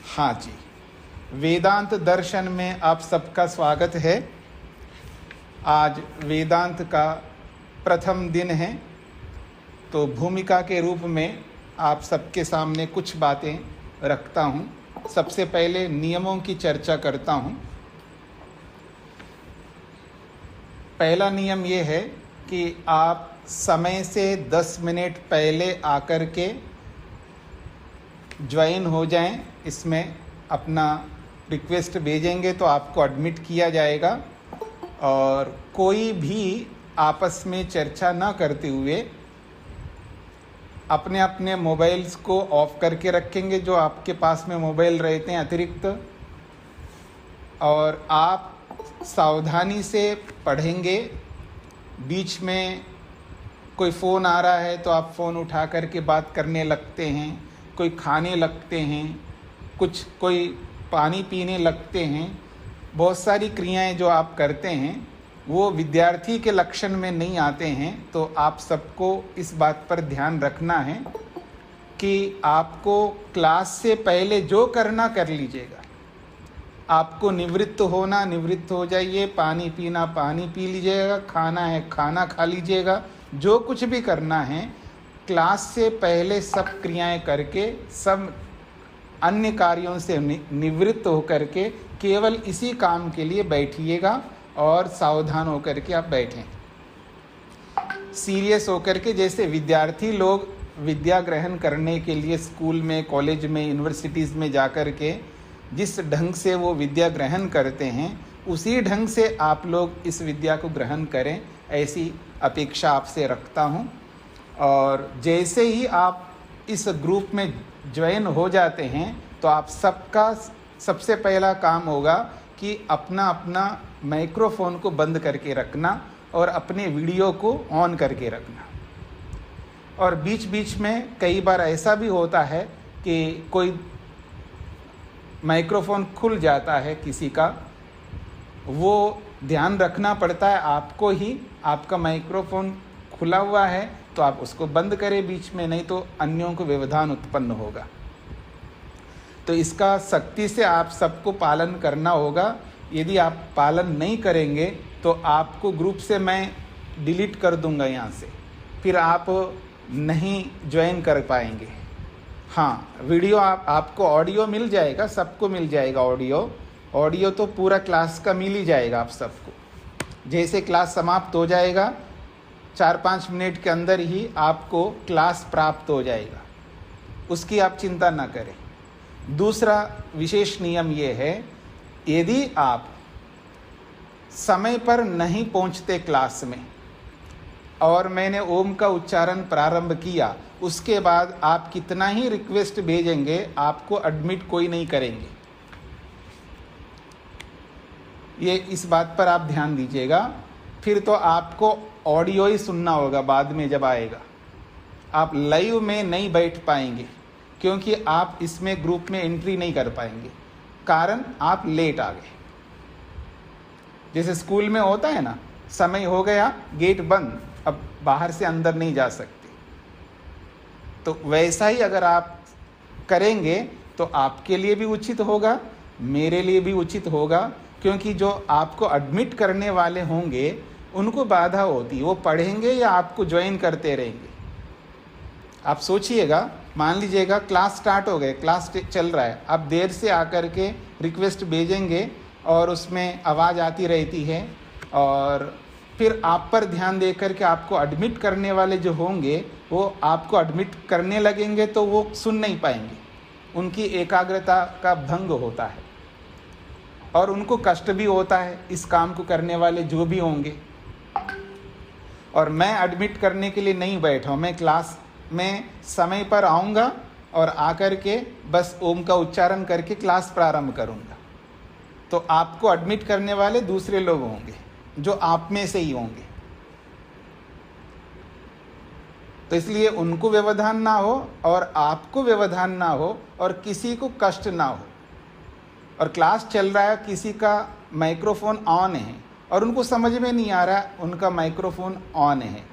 हाँ जी, वेदांत दर्शन में आप सबका स्वागत है। आज वेदांत का प्रथम दिन है, तो भूमिका के रूप में आप सबके सामने कुछ बातें रखता हूँ। सबसे पहले नियमों की चर्चा करता हूँ। पहला नियम ये है कि आप समय से 10 मिनट पहले आकर के ज्वाइन हो जाएं। इसमें अपना रिक्वेस्ट भेजेंगे तो आपको एडमिट किया जाएगा, और कोई भी आपस में चर्चा ना करते हुए अपने अपने मोबाइल्स को ऑफ करके रखेंगे, जो आपके पास में मोबाइल रहते हैं अतिरिक्त, और आप सावधानी से पढ़ेंगे। बीच में कोई फ़ोन आ रहा है तो आप फ़ोन उठा करके बात करने लगते हैं, कोई खाने लगते हैं, कोई पानी पीने लगते हैं। बहुत सारी क्रियाएं जो आप करते हैं वो विद्यार्थी के लक्षण में नहीं आते हैं। तो आप सबको इस बात पर ध्यान रखना है कि आपको क्लास से पहले जो करना कर लीजिएगा। आपको निवृत्त होना निवृत्त हो जाइए, पानी पीना पानी पी लीजिएगा, खाना है खाना खा लीजिएगा। जो कुछ भी करना है क्लास से पहले सब क्रियाएं करके, सब अन्य कार्यों से निवृत्त होकर के केवल इसी काम के लिए बैठिएगा, और सावधान होकर के आप बैठें। सीरियस होकर के, जैसे विद्यार्थी लोग विद्या ग्रहण करने के लिए स्कूल में, कॉलेज में, यूनिवर्सिटीज़ में जाकर के जिस ढंग से वो विद्या ग्रहण करते हैं, उसी ढंग से आप लोग इस विद्या को ग्रहण करें, ऐसी अपेक्षा आपसे रखता हूँ। और जैसे ही आप इस ग्रुप में ज्वाइन हो जाते हैं तो आप सबका सबसे पहला काम होगा कि अपना अपना माइक्रोफोन को बंद करके रखना और अपने वीडियो को ऑन करके रखना। और बीच बीच में कई बार ऐसा भी होता है कि कोई माइक्रोफोन खुल जाता है किसी का, वो ध्यान रखना पड़ता है आपको ही। आपका माइक्रोफोन खुला हुआ है तो आप उसको बंद करें बीच में, नहीं तो अन्यों को व्यवधान उत्पन्न होगा। तो इसका सख्ती से आप सबको पालन करना होगा। यदि आप पालन नहीं करेंगे तो आपको ग्रुप से मैं डिलीट कर दूंगा यहाँ से, फिर आप नहीं ज्वाइन कर पाएंगे। हाँ, वीडियो आपको ऑडियो मिल जाएगा, सबको मिल जाएगा ऑडियो तो पूरा क्लास का मिल ही जाएगा आप सबको। जैसे क्लास समाप्त हो जाएगा 4-5 मिनट के अंदर ही आपको क्लास प्राप्त हो जाएगा, उसकी आप चिंता ना करें। दूसरा विशेष नियम ये है, यदि आप समय पर नहीं पहुंचते क्लास में और मैंने ओम का उच्चारण प्रारंभ किया, उसके बाद आप कितना ही रिक्वेस्ट भेजेंगे आपको एडमिट कोई नहीं करेंगे। ये इस बात पर आप ध्यान दीजिएगा। फिर तो आपको ऑडियो ही सुनना होगा बाद में जब आएगा। आप लाइव में नहीं बैठ पाएंगे क्योंकि आप इसमें ग्रुप में एंट्री नहीं कर पाएंगे, कारण आप लेट आ गए। जैसे स्कूल में होता है ना, समय हो गया, गेट बंद, अब बाहर से अंदर नहीं जा सकते। तो वैसा ही अगर आप करेंगे तो आपके लिए भी उचित होगा, मेरे लिए भी उचित होगा, क्योंकि जो आपको एडमिट करने वाले होंगे उनको बाधा होती, वो पढ़ेंगे या आपको ज्वाइन करते रहेंगे। आप सोचिएगा, मान लीजिएगा क्लास स्टार्ट हो गए, क्लास चल रहा है, आप देर से आकर के रिक्वेस्ट भेजेंगे और उसमें आवाज़ आती रहती है, और फिर आप पर ध्यान दे करके आपको एडमिट करने वाले जो होंगे वो आपको एडमिट करने लगेंगे तो वो सुन नहीं पाएंगे, उनकी एकाग्रता का भंग होता है और उनको कष्ट भी होता है इस काम को करने वाले जो भी होंगे। और मैं एडमिट करने के लिए नहीं बैठा हूँ, मैं क्लास में समय पर आऊँगा और आकर के बस ओम का उच्चारण करके क्लास प्रारंभ करूँगा। तो आपको एडमिट करने वाले दूसरे लोग होंगे जो आप में से ही होंगे, तो इसलिए उनको व्यवधान ना हो और आपको व्यवधान ना हो और किसी को कष्ट ना हो। और क्लास चल रहा है, किसी का माइक्रोफोन ऑन है और उनको समझ में नहीं आ रहा उनका माइक्रोफोन ऑन है,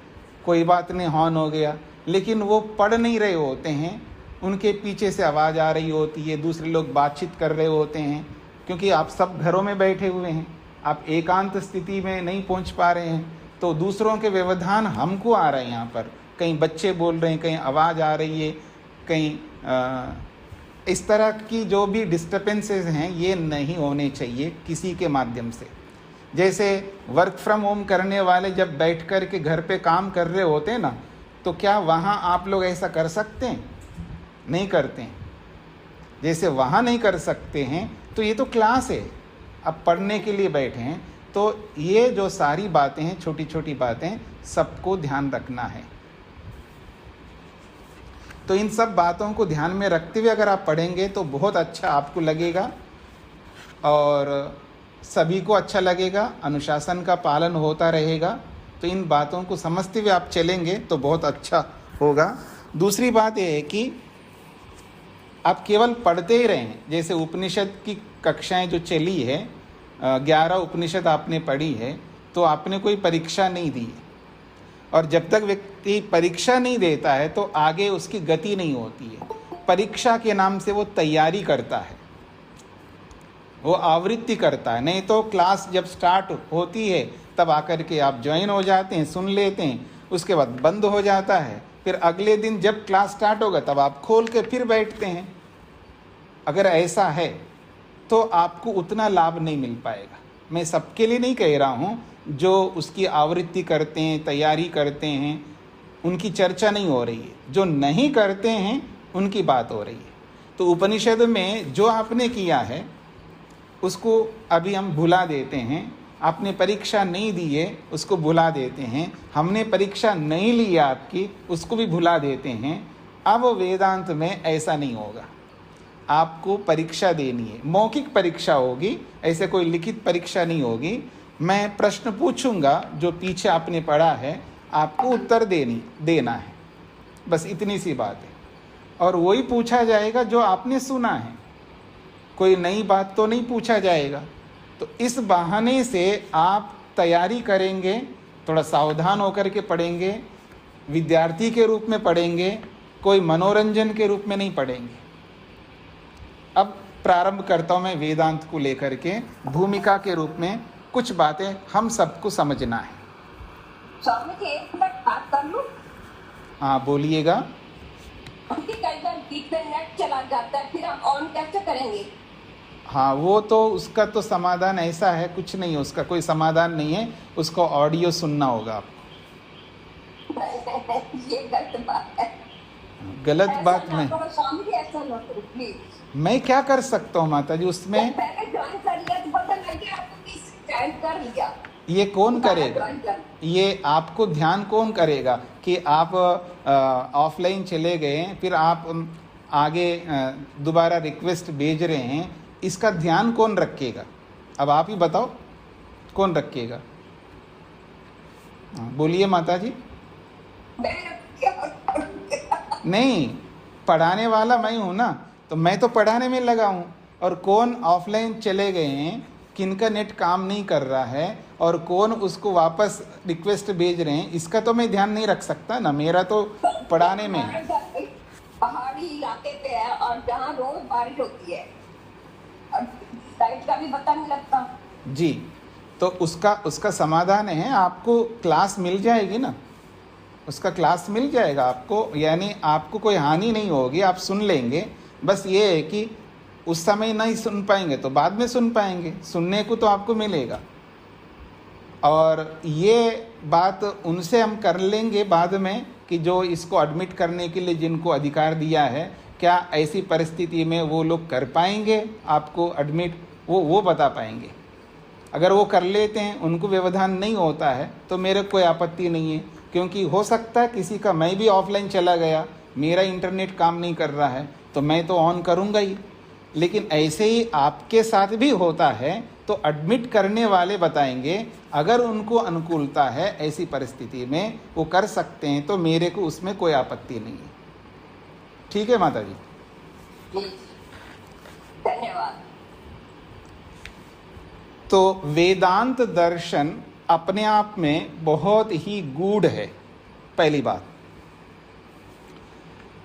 कोई बात नहीं ऑन हो गया, लेकिन वो पढ़ नहीं रहे होते हैं, उनके पीछे से आवाज़ आ रही होती है, दूसरे लोग बातचीत कर रहे होते हैं, क्योंकि आप सब घरों में बैठे हुए हैं, आप एकांत स्थिति में नहीं पहुंच पा रहे हैं, तो दूसरों के व्यवधान हमको आ रहे हैं। यहाँ पर कहीं बच्चे बोल रहे हैं, कहीं आवाज़ आ रही है, कहीं इस तरह की जो भी डिस्टर्बेंसेस हैं ये नहीं होने चाहिए किसी के माध्यम से। जैसे वर्क फ्रॉम होम करने वाले जब बैठ कर के घर पे काम कर रहे होते हैं ना, तो क्या वहाँ आप लोग ऐसा कर सकते हैं? नहीं करते हैं। जैसे वहाँ नहीं कर सकते हैं तो ये तो क्लास है, अब पढ़ने के लिए बैठे हैं, तो ये जो सारी बातें हैं, छोटी छोटी बातें, सबको ध्यान रखना है। तो इन सब बातों को ध्यान में रखते हुए अगर आप पढ़ेंगे तो बहुत अच्छा आपको लगेगा और सभी को अच्छा लगेगा, अनुशासन का पालन होता रहेगा। तो इन बातों को समझते हुए आप चलेंगे तो बहुत अच्छा होगा। दूसरी बात यह है कि आप केवल पढ़ते ही रहें। जैसे उपनिषद की कक्षाएं जो चली है, 11 उपनिषद आपने पढ़ी है, तो आपने कोई परीक्षा नहीं दी है, और जब तक व्यक्ति परीक्षा नहीं देता है तो आगे उसकी गति नहीं होती है। परीक्षा के नाम से वो तैयारी करता है, वो आवृत्ति करता है। नहीं तो क्लास जब स्टार्ट होती है तब आकर के आप ज्वाइन हो जाते हैं, सुन लेते हैं, उसके बाद बंद हो जाता है, फिर अगले दिन जब क्लास स्टार्ट होगा तब आप खोल के फिर बैठते हैं। अगर ऐसा है तो आपको उतना लाभ नहीं मिल पाएगा। मैं सबके लिए नहीं कह रहा हूँ, जो उसकी आवृत्ति करते हैं, तैयारी करते हैं, उनकी चर्चा नहीं हो रही है। जो नहीं करते हैं उनकी बात हो रही है। तो उपनिषद में जो आपने किया है उसको अभी हम भुला देते हैं। आपने परीक्षा नहीं दी है उसको भुला देते हैं। हमने परीक्षा नहीं ली है आपकी, उसको भी भुला देते हैं। अब वेदांत में ऐसा नहीं होगा, आपको परीक्षा देनी है, मौखिक परीक्षा होगी, ऐसे कोई लिखित परीक्षा नहीं होगी। मैं प्रश्न पूछूंगा, जो पीछे आपने पढ़ा है आपको उत्तर देना है, बस इतनी सी बात है। और वही पूछा जाएगा जो आपने सुना है, कोई नई बात तो नहीं पूछा जाएगा। तो इस बहाने से आप तैयारी करेंगे, थोड़ा सावधान होकर के पढ़ेंगे, विद्यार्थी के रूप में पढ़ेंगे, कोई मनोरंजन के रूप में नहीं पढ़ेंगे। अब प्रारंभ करता हूँ मैं वेदांत को लेकर के। भूमिका के रूप में कुछ बातें हम सबको समझना है। स्वामी जी, एक मिनट बात कर लूं? हाँ बोलिएगा। कई बार बीच में नेट चला जाता है, फिर हम ऑन कैसे करेंगे? हाँ वो तो उसका तो समाधान ऐसा है, कुछ नहीं, उसका कोई समाधान नहीं है, उसको ऑडियो सुनना होगा आपको। ये गलत बात है। गलत बात नहीं, स्वामी जी ऐसा न करो प्लीज। मैं क्या कर सकता हूँ माता जी उसमें? पहले ज्वाइन कर लिया तो पता लगे आपको ज्वाइन कर लिया। ये कौन करेगा? ये आपको ध्यान कौन करेगा कि आप ऑफलाइन चले गए, फिर आप आगे दोबारा रिक्वेस्ट भेज रहे हैं, इसका ध्यान कौन रखेगा? अब आप ही बताओ कौन रखेगा? बोलिए माता जी। नहीं, पढ़ाने वाला मैं हूँ ना, तो मैं तो पढ़ाने में लगा हूँ। और कौन ऑफलाइन चले गए हैं, किनका नेट काम नहीं कर रहा है और कौन उसको वापस रिक्वेस्ट भेज रहे हैं, इसका तो मैं ध्यान नहीं रख सकता ना। मेरा तो पढ़ाने में है। पहाड़ी इलाके पे है और जहाँ रोज बारिश होती है, लाइट का भी पता नहीं लगता जी। तो उसका समाधान है, आपको क्लास मिल जाएगी ना, उसका क्लास मिल जाएगा आपको, यानी आपको कोई हानि नहीं होगी, आप सुन लेंगे। बस ये है कि उस समय नहीं सुन पाएंगे तो बाद में सुन पाएंगे, सुनने को तो आपको मिलेगा। और ये बात उनसे हम कर लेंगे बाद में कि जो इसको एडमिट करने के लिए जिनको अधिकार दिया है क्या ऐसी परिस्थिति में वो लोग कर पाएंगे आपको एडमिट, वो बता पाएंगे। अगर वो कर लेते हैं, उनको व्यवधान नहीं होता है, तो मेरे कोई आपत्ति नहीं है, क्योंकि हो सकता है किसी का, मैं भी ऑफलाइन चला गया, मेरा इंटरनेट काम नहीं कर रहा है, तो मैं तो ऑन करूँगा ही। लेकिन ऐसे ही आपके साथ भी होता है, तो एडमिट करने वाले बताएंगे, अगर उनको अनुकूलता है ऐसी परिस्थिति में वो कर सकते हैं, तो मेरे को उसमें कोई आपत्ति नहीं है। ठीक है माता जी? धन्यवाद। तो वेदांत दर्शन अपने आप में बहुत ही गूढ़ है। पहली बात,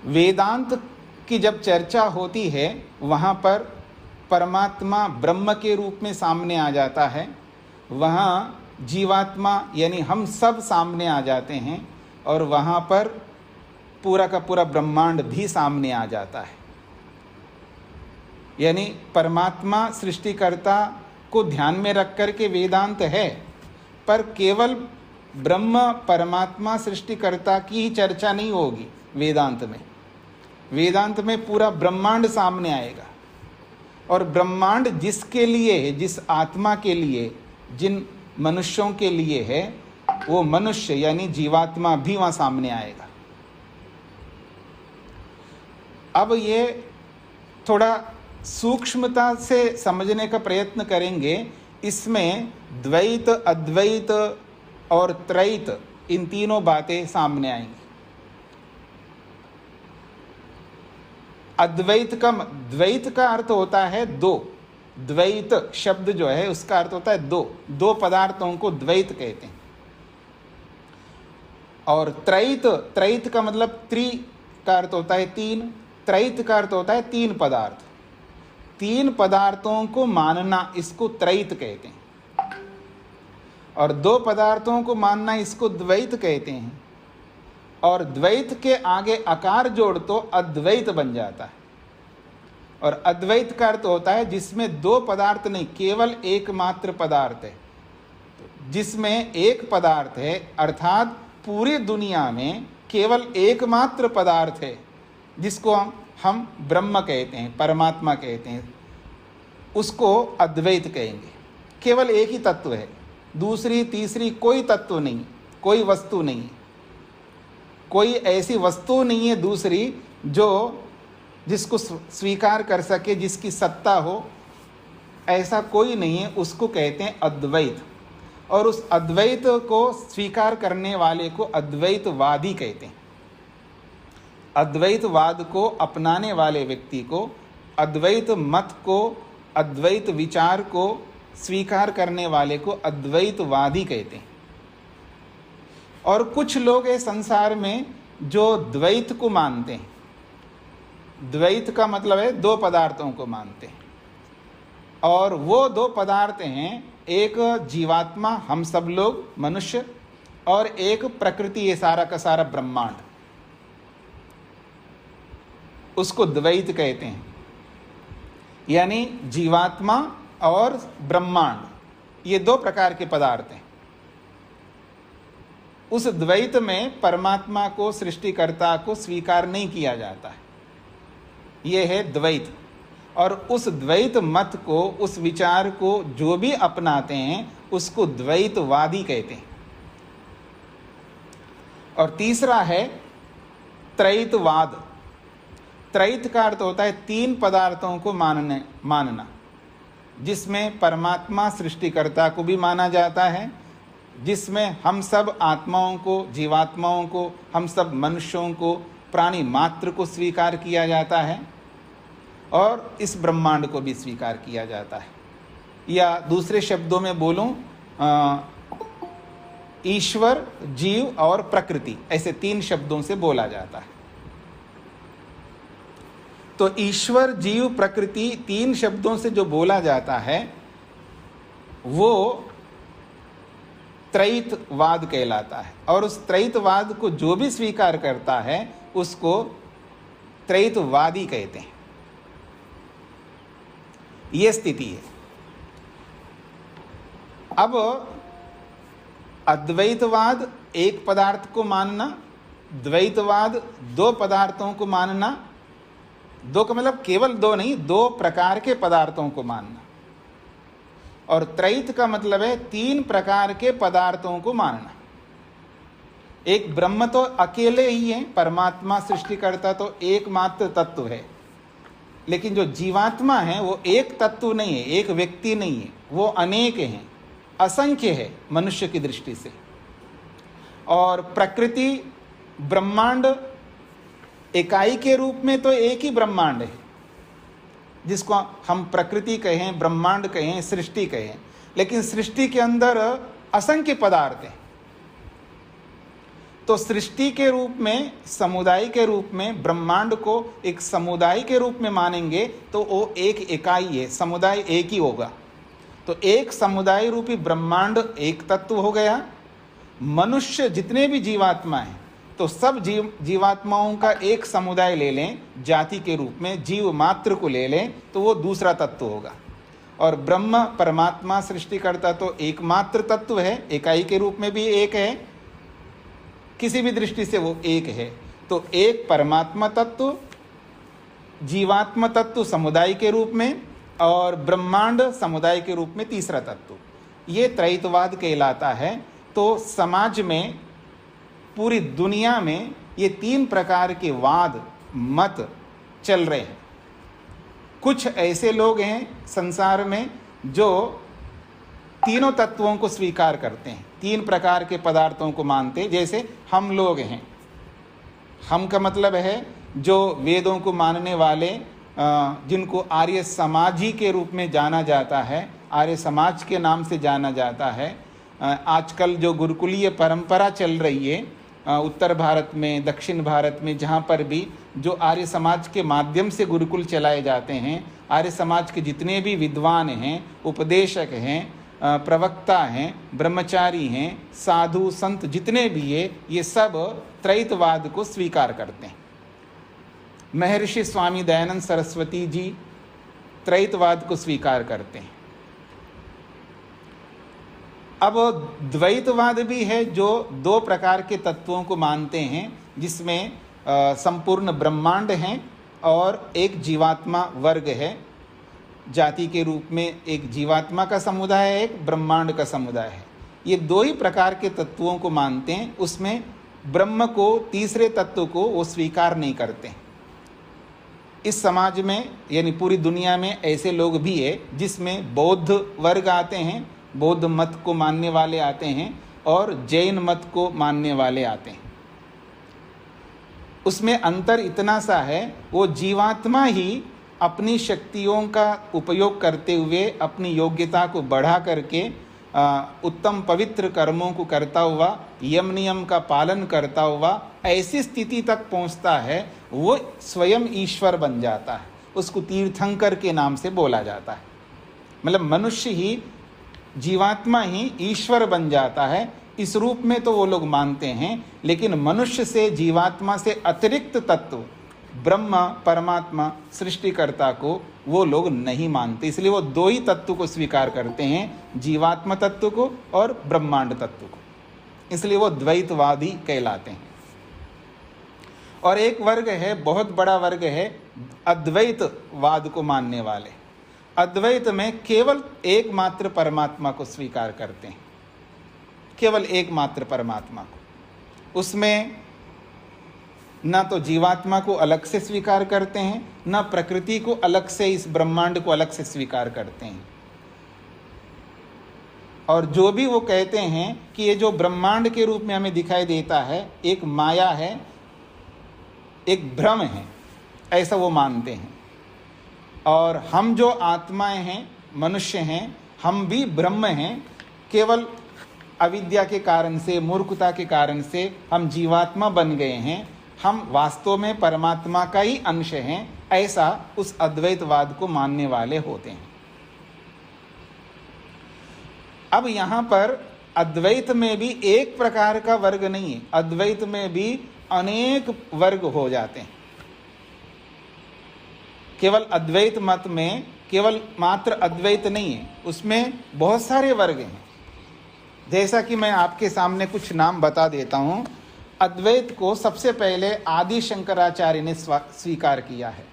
वेदांत की जब चर्चा होती है, वहाँ पर परमात्मा ब्रह्म के रूप में सामने आ जाता है, वहाँ जीवात्मा यानी हम सब सामने आ जाते हैं, और वहाँ पर पूरा का पूरा ब्रह्मांड भी सामने आ जाता है। यानी परमात्मा सृष्टिकर्ता को ध्यान में रख कर के वेदांत है, पर केवल ब्रह्म परमात्मा सृष्टिकर्ता की ही चर्चा नहीं होगी वेदांत में। वेदांत में पूरा ब्रह्मांड सामने आएगा, और ब्रह्मांड जिसके लिए है, जिस आत्मा के लिए, जिन मनुष्यों के लिए है, वो मनुष्य यानी जीवात्मा भी वहाँ सामने आएगा। अब ये थोड़ा सूक्ष्मता से समझने का प्रयत्न करेंगे। इसमें द्वैत, अद्वैत और त्रैत, इन तीनों बातें सामने आएंगी। द्वैत का अर्थ होता है दो। द्वैत शब्द जो है उसका अर्थ होता है दो पदार्थों को द्वैत कहते हैं। और त्रैत का मतलब त्रि का अर्थ होता है तीन, त्रैत का अर्थ होता है तीन पदार्थ। तीन पदार्थों को मानना, इसको त्रैत कहते हैं। और दो पदार्थों को मानना, इसको द्वैत कहते हैं। और द्वैत के आगे आकार जोड़ तो अद्वैत बन जाता है। और अद्वैत का अर्थ होता है जिसमें दो पदार्थ नहीं, केवल एकमात्र पदार्थ है। जिसमें एक पदार्थ है, अर्थात पूरी दुनिया में केवल एकमात्र पदार्थ है, जिसको हम ब्रह्म कहते हैं, परमात्मा कहते हैं, उसको अद्वैत कहेंगे। केवल एक ही तत्व है, दूसरी तीसरी कोई तत्व नहीं, कोई वस्तु नहीं, कोई ऐसी वस्तु नहीं है दूसरी जिसको स्वीकार कर सके, जिसकी सत्ता हो, ऐसा कोई नहीं है, उसको कहते हैं अद्वैत। और उस अद्वैत को स्वीकार करने वाले को अद्वैतवादी कहते हैं। अद्वैतवाद को अपनाने वाले व्यक्ति को, अद्वैत मत को, अद्वैत विचार को स्वीकार करने वाले को अद्वैतवादी कहते हैं। और कुछ लोग हैं संसार में जो द्वैत को मानते हैं। द्वैत का मतलब है दो पदार्थों को मानते हैं, और वो दो पदार्थ हैं, एक जीवात्मा हम सब लोग मनुष्य, और एक प्रकृति, ये सारा का सारा ब्रह्मांड, उसको द्वैत कहते हैं। यानी जीवात्मा और ब्रह्मांड, ये दो प्रकार के पदार्थ हैं। उस द्वैत में परमात्मा को, सृष्टिकर्ता को स्वीकार नहीं किया जाता है, ये है द्वैत। और उस द्वैत मत को, उस विचार को जो भी अपनाते हैं, उसको द्वैतवादी कहते हैं। और तीसरा है त्रैतवाद। त्रैत का अर्थ होता है तीन पदार्थों को मानना, जिसमें परमात्मा सृष्टिकर्ता को भी माना जाता है, जिसमें हम सब आत्माओं को, जीवात्माओं को, हम सब मनुष्यों को, प्राणी मात्र को स्वीकार किया जाता है, और इस ब्रह्मांड को भी स्वीकार किया जाता है। या दूसरे शब्दों में बोलूं, ईश्वर, जीव और प्रकृति, ऐसे तीन शब्दों से बोला जाता है। तो ईश्वर, जीव, प्रकृति, तीन शब्दों से जो बोला जाता है वो त्रैतवाद कहलाता है। और उस त्रैतवाद को जो भी स्वीकार करता है उसको त्रैतवादी कहते हैं। ये स्थिति है। अब अद्वैतवाद एक पदार्थ को मानना, द्वैतवाद दो पदार्थों को मानना, दो का मतलब केवल दो नहीं, दो प्रकार के पदार्थों को मानना। और त्रैत का मतलब है तीन प्रकार के पदार्थों को मानना। एक ब्रह्म तो अकेले ही है, परमात्मा सृष्टिकर्ता तो एकमात्र तत्व है, लेकिन जो जीवात्मा है वो एक तत्व नहीं है, एक व्यक्ति नहीं है, वो अनेक हैं, असंख्य है मनुष्य की दृष्टि से। और प्रकृति ब्रह्मांड इकाई के रूप में तो एक ही ब्रह्मांड है, जिसको हम प्रकृति कहें, ब्रह्मांड कहें, सृष्टि कहें, लेकिन सृष्टि के अंदर असंख्य पदार्थ हैं। तो सृष्टि के रूप में, समुदाय के रूप में ब्रह्मांड को एक समुदाय के रूप में मानेंगे तो वो एक इकाई है, समुदाय एक ही होगा। तो एक समुदाय रूपी ब्रह्मांड एक तत्व हो गया। मनुष्य जितने भी जीवात्मा हैं, तो सब जीवात्माओं का एक समुदाय ले लें जाति के रूप में, जीव मात्र को ले लें तो वो दूसरा तत्व होगा। और ब्रह्म परमात्मा सृष्टिकर्ता तो एकमात्र तत्व है, इकाई के रूप में भी एक है, किसी भी दृष्टि से वो एक है। तो एक परमात्मा तत्व, जीवात्मा तत्व समुदाय के रूप में, और ब्रह्मांड समुदाय के रूप में तीसरा तत्व, ये त्रैतवाद कहलाता है। तो समाज में, पूरी दुनिया में ये तीन प्रकार के वाद मत चल रहे हैं। कुछ ऐसे लोग हैं संसार में जो तीनों तत्वों को स्वीकार करते हैं, तीन प्रकार के पदार्थों को मानते हैं। जैसे हम लोग हैं, हम का मतलब है जो वेदों को मानने वाले, जिनको आर्य समाजी के रूप में जाना जाता है, आर्य समाज के नाम से जाना जाता है। आजकल जो गुरुकुलीय परंपरा चल रही है उत्तर भारत में, दक्षिण भारत में, जहाँ पर भी जो आर्य समाज के माध्यम से गुरुकुल चलाए जाते हैं, आर्य समाज के जितने भी विद्वान हैं, उपदेशक हैं, प्रवक्ता हैं, ब्रह्मचारी हैं, साधु संत जितने भी हैं, ये सब त्रैतवाद को स्वीकार करते हैं। महर्षि स्वामी दयानंद सरस्वती जी त्रैतवाद को स्वीकार करते हैं। अब द्वैतवाद भी है जो दो प्रकार के तत्वों को मानते हैं, जिसमें संपूर्ण ब्रह्मांड हैं और एक जीवात्मा वर्ग है। जाति के रूप में एक जीवात्मा का समुदाय है, एक ब्रह्मांड का समुदाय है। ये दो ही प्रकार के तत्वों को मानते हैं। उसमें ब्रह्म को, तीसरे तत्व को वो स्वीकार नहीं करते। इस समाज में यानी पूरी दुनिया में ऐसे लोग भी है जिसमें बौद्ध वर्ग आते हैं, बौद्ध मत को मानने वाले आते हैं, और जैन मत को मानने वाले आते हैं। उसमें अंतर इतना सा है, वो जीवात्मा ही अपनी शक्तियों का उपयोग करते हुए अपनी योग्यता को बढ़ा करके उत्तम पवित्र कर्मों को करता हुआ, यम नियम का पालन करता हुआ ऐसी स्थिति तक पहुंचता है, वो स्वयं ईश्वर बन जाता है। उसको तीर्थंकर के नाम से बोला जाता है। मतलब मनुष्य ही, जीवात्मा ही ईश्वर बन जाता है। इस रूप में तो वो लोग मानते हैं, लेकिन मनुष्य से, जीवात्मा से अतिरिक्त तत्व ब्रह्म परमात्मा सृष्टिकर्ता को वो लोग नहीं मानते। इसलिए वो दो ही तत्व को स्वीकार करते हैं, जीवात्मा तत्व को और ब्रह्मांड तत्व को। इसलिए वो द्वैतवादी कहलाते हैं। और एक वर्ग है, बहुत बड़ा वर्ग है, अद्वैतवाद को मानने वाले। अद्वैत में केवल एकमात्र परमात्मा को स्वीकार करते हैं, केवल एकमात्र परमात्मा को। उसमें न तो जीवात्मा को अलग से स्वीकार करते हैं, न प्रकृति को अलग से, इस ब्रह्मांड को अलग से स्वीकार करते हैं। और जो भी वो कहते हैं कि ये जो ब्रह्मांड के रूप में हमें दिखाई देता है, एक माया है, एक भ्रम है, ऐसा वो मानते हैं। और हम जो आत्माएं हैं, मनुष्य हैं, हम भी ब्रह्म हैं। केवल अविद्या के कारण से, मूर्खता के कारण से हम जीवात्मा बन गए हैं। हम वास्तव में परमात्मा का ही अंश हैं, ऐसा उस अद्वैतवाद को मानने वाले होते हैं। अब यहाँ पर अद्वैत में भी एक प्रकार का वर्ग नहीं है, अद्वैत में भी अनेक वर्ग हो जाते हैं। केवल अद्वैत मत में केवल मात्र अद्वैत नहीं है, उसमें बहुत सारे वर्ग हैं। जैसा कि मैं आपके सामने कुछ नाम बता देता हूँ। अद्वैत को सबसे पहले आदि शंकराचार्य ने स्वीकार किया है।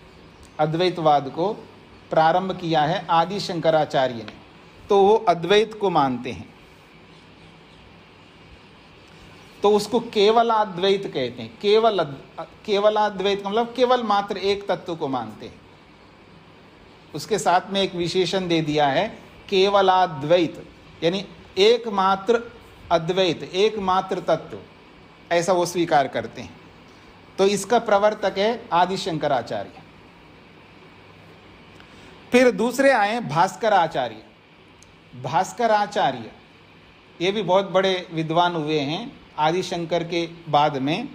अद्वैतवाद को प्रारंभ किया है आदि शंकराचार्य ने, तो वो अद्वैत को मानते हैं, तो उसको केवलाद्वैत कहते हैं। केवलाद्वैत का मतलब केवल मात्र एक तत्व को मानते हैं। उसके साथ में एक विशेषण दे दिया है केवलाद्वैत, यानी एकमात्र अद्वैत, एकमात्र तत्व, ऐसा वो स्वीकार करते हैं। तो इसका प्रवर्तक है आदि शंकराचार्य। फिर दूसरे आए भास्कराचार्य। भास्कराचार्य ये भी बहुत बड़े विद्वान हुए हैं आदि शंकर के बाद में।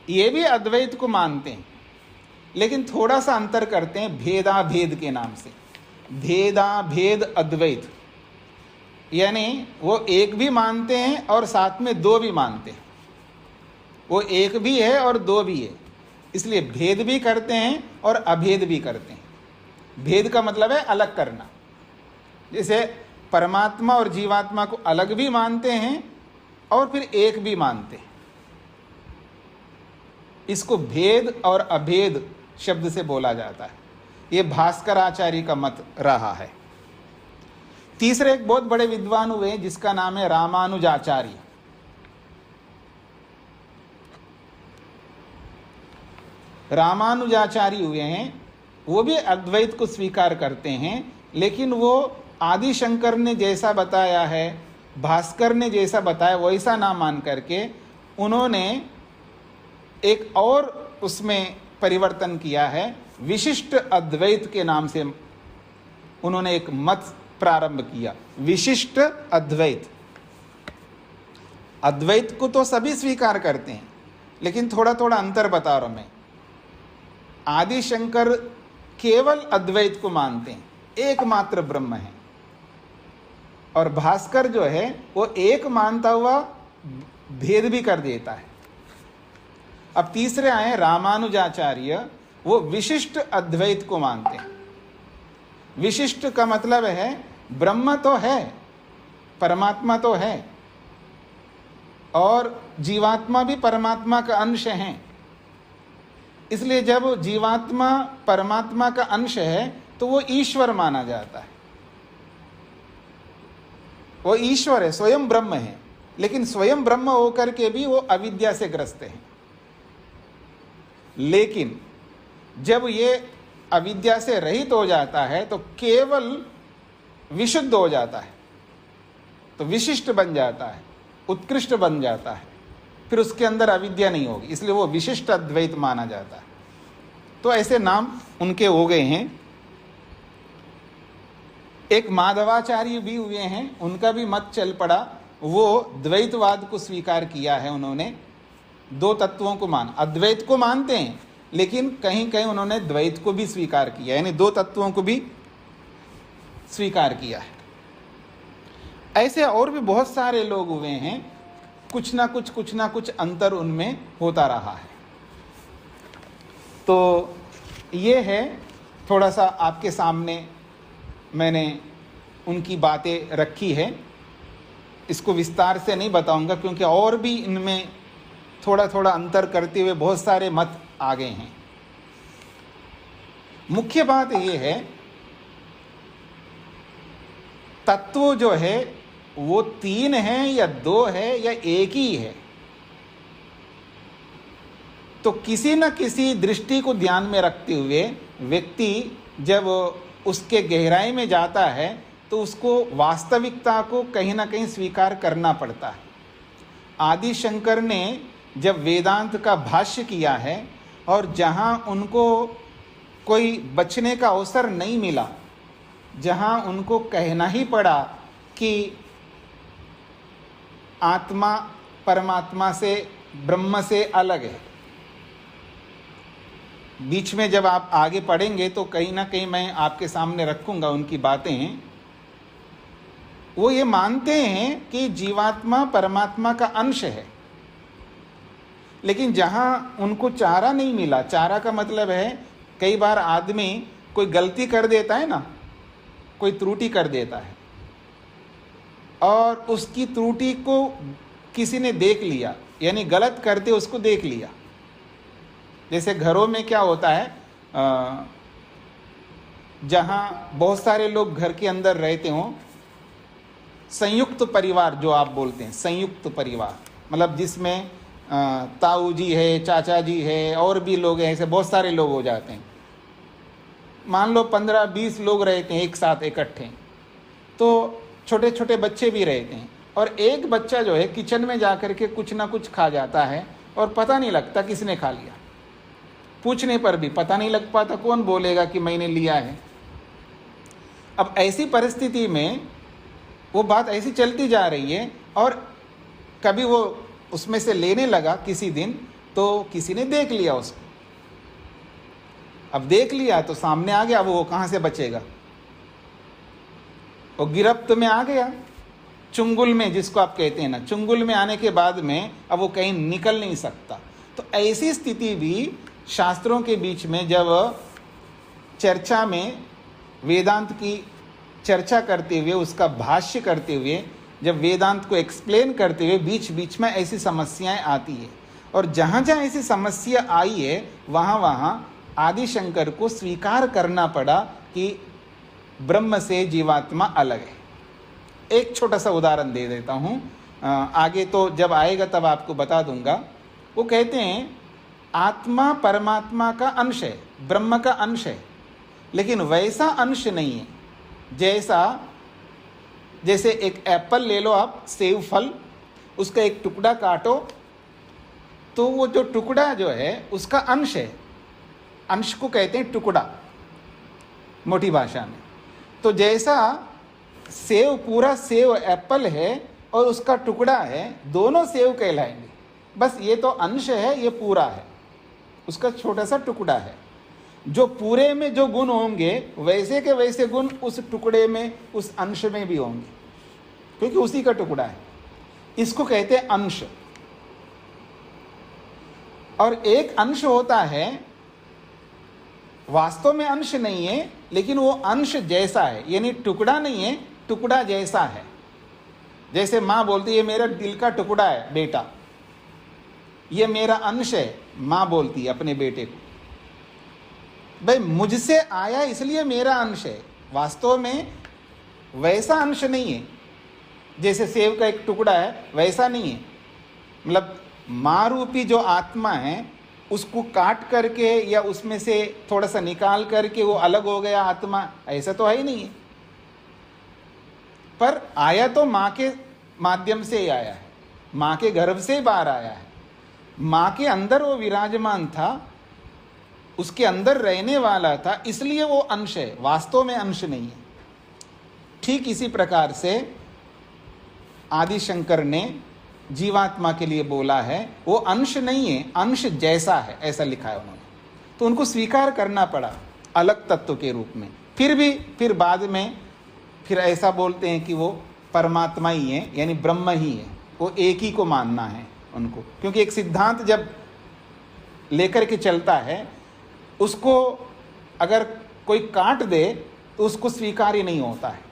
ये भी अद्वैत को मानते हैं, लेकिन थोड़ा सा अंतर करते हैं भेदाभेद के नाम से। भेदाभेद अद्वैत, यानी वो एक भी मानते हैं और साथ में दो भी मानते हैं। वो एक भी है और दो भी है, इसलिए भेद भी करते हैं और अभेद भी करते हैं। भेद का मतलब है अलग करना, जैसे परमात्मा और जीवात्मा को अलग भी मानते हैं और फिर एक भी मानते हैं। इसको भेद और अभेद शब्द से बोला जाता है। ये भास्कराचार्य का मत रहा है। तीसरे एक बहुत बड़े विद्वान हुए जिसका नाम है रामानुजाचार्य। रामानुजाचार्य हुए हैं, वो भी अद्वैत को स्वीकार करते हैं, लेकिन वो आदि शंकर ने जैसा बताया है, भास्कर ने जैसा बताया वैसा ना मान करके उन्होंने एक और उसमें परिवर्तन किया है। विशिष्ट अद्वैत के नाम से उन्होंने एक मत प्रारंभ किया, विशिष्ट अद्वैत। अद्वैत को तो सभी स्वीकार करते हैं, लेकिन थोड़ा थोड़ा अंतर बता रहा हूं मैं। आदि शंकर केवल अद्वैत को मानते हैं, एकमात्र ब्रह्म है, और भास्कर जो है वो एक मानता हुआ भेद भी कर देता है। अब तीसरे आए रामानुजाचार्य, वो विशिष्ट अद्वैत को मानते हैं। विशिष्ट का मतलब है ब्रह्म तो है, परमात्मा तो है, और जीवात्मा भी परमात्मा का अंश है। इसलिए जब जीवात्मा परमात्मा का अंश है तो वो ईश्वर माना जाता है। वो ईश्वर है, स्वयं ब्रह्म है, लेकिन स्वयं ब्रह्म होकर के भी वो अविद्या से ग्रस्त है। लेकिन जब ये अविद्या से रहित हो जाता है तो केवल विशुद्ध हो जाता है, तो विशिष्ट बन जाता है, उत्कृष्ट बन जाता है, फिर उसके अंदर अविद्या नहीं होगी, इसलिए वो विशिष्ट अद्वैत माना जाता है। तो ऐसे नाम उनके हो गए हैं। एक माधवाचार्य भी हुए हैं, उनका भी मत चल पड़ा। वो द्वैतवाद को स्वीकार किया है उन्होंने, दो तत्वों को अद्वैत को मानते हैं, लेकिन कहीं कहीं उन्होंने द्वैत को भी स्वीकार किया, यानी दो तत्वों को भी स्वीकार किया है। ऐसे और भी बहुत सारे लोग हुए हैं, कुछ ना कुछ अंतर उनमें होता रहा है। तो ये है थोड़ा सा आपके सामने मैंने उनकी बातें रखी है। इसको विस्तार से नहीं बताऊंगा, क्योंकि और भी इनमें थोड़ा थोड़ा अंतर करते हुए बहुत सारे मत आ गए हैं। मुख्य बात यह है, तत्व जो है वो तीन है या दो है या एक ही है, तो किसी न किसी दृष्टि को ध्यान में रखते हुए व्यक्ति जब उसके गहराई में जाता है तो उसको वास्तविकता को कहीं ना कहीं स्वीकार करना पड़ता है। आदि शंकर ने जब वेदांत का भाष्य किया है और जहाँ उनको कोई बचने का अवसर नहीं मिला, जहाँ उनको कहना ही पड़ा कि आत्मा परमात्मा से, ब्रह्म से अलग है, बीच में जब आप आगे पढ़ेंगे तो कहीं ना कहीं मैं आपके सामने रखूंगा उनकी बातें। वो ये मानते हैं कि जीवात्मा परमात्मा का अंश है, लेकिन जहाँ उनको चारा नहीं मिला, चारा का मतलब है कई बार आदमी कोई गलती कर देता है ना, कोई त्रुटि कर देता है और उसकी त्रुटि को किसी ने देख लिया, यानी गलत करते उसको देख लिया। जैसे घरों में क्या होता है, जहाँ बहुत सारे लोग घर के अंदर रहते हों, संयुक्त परिवार जो आप बोलते हैं, संयुक्त परिवार मतलब जिसमें ताऊ जी है, चाचा जी है, और भी लोग हैं, ऐसे बहुत सारे लोग हो जाते हैं। मान लो 15-20 लोग रहते हैं एक साथ इकट्ठे, तो छोटे छोटे बच्चे भी रहते हैं, और एक बच्चा जो है किचन में जा कर के कुछ ना कुछ खा जाता है और पता नहीं लगता किसने खा लिया। पूछने पर भी पता नहीं लग पाता, कौन बोलेगा कि मैंने लिया है। अब ऐसी परिस्थिति में वो बात ऐसी चलती जा रही है, और कभी वो उसमें से लेने लगा किसी दिन, तो किसी ने देख लिया उसको। अब देख लिया तो सामने आ गया, अब वो कहाँ से बचेगा? वो गिरफ्त में आ गया, चुंगुल में, जिसको आप कहते हैं ना, चुंगुल में आने के बाद में अब वो कहीं निकल नहीं सकता। तो ऐसी स्थिति भी शास्त्रों के बीच में जब चर्चा में वेदांत की चर्चा करते हुए, उसका भाष्य करते हुए, जब वेदांत को एक्सप्लेन करते हुए बीच बीच में ऐसी समस्याएं आती है, और जहाँ जहाँ ऐसी समस्या आई है वहाँ वहाँ आदि शंकर को स्वीकार करना पड़ा कि ब्रह्म से जीवात्मा अलग है। एक छोटा सा उदाहरण दे देता हूँ, आगे तो जब आएगा तब आपको बता दूंगा। वो कहते हैं आत्मा परमात्मा का अंश है, ब्रह्म का अंश है, लेकिन वैसा अंश नहीं है जैसे एक एप्पल ले लो आप, सेब फल, उसका एक टुकड़ा काटो तो वो जो टुकड़ा जो है उसका अंश है। अंश को कहते हैं टुकड़ा मोटी भाषा में। तो जैसा सेव, पूरा सेव एप्पल है और उसका टुकड़ा है, दोनों सेव कहलाएंगे। बस ये तो अंश है, ये पूरा है, उसका छोटा सा टुकड़ा है। जो पूरे में जो गुण होंगे वैसे के वैसे गुण उस टुकड़े में, उस अंश में भी होंगे, क्योंकि उसी का टुकड़ा है। इसको कहते हैं अंश। और एक अंश होता है, वास्तव में अंश नहीं है, लेकिन वो अंश जैसा है, यानी टुकड़ा नहीं है, टुकड़ा जैसा है। जैसे माँ बोलती है मेरा दिल का टुकड़ा है बेटा, ये मेरा अंश है, माँ बोलती है अपने बेटे को। भाई मुझसे आया इसलिए मेरा अंश है, वास्तव में वैसा अंश नहीं है। जैसे सेब का एक टुकड़ा है वैसा नहीं है। मतलब माँ रूपी जो आत्मा है उसको काट करके या उसमें से थोड़ा सा निकाल करके वो अलग हो गया आत्मा, ऐसा तो है ही नहीं है। पर आया तो माँ के माध्यम से ही आया है, माँ के गर्भ से बाहर आया है, माँ के अंदर वो विराजमान था, उसके अंदर रहने वाला था, इसलिए वो अंश है, वास्तव में अंश नहीं है। ठीक इसी प्रकार से आदि शंकर ने जीवात्मा के लिए बोला है, वो अंश नहीं है, अंश जैसा है, ऐसा लिखा है उन्होंने। तो उनको स्वीकार करना पड़ा अलग तत्व के रूप में। फिर बाद में फिर ऐसा बोलते हैं कि वो परमात्मा ही है, यानी ब्रह्म ही है, वो एक ही को मानना है उनको। क्योंकि एक सिद्धांत जब लेकर के चलता है, उसको अगर कोई काट दे तो उसको स्वीकार ही नहीं होता है।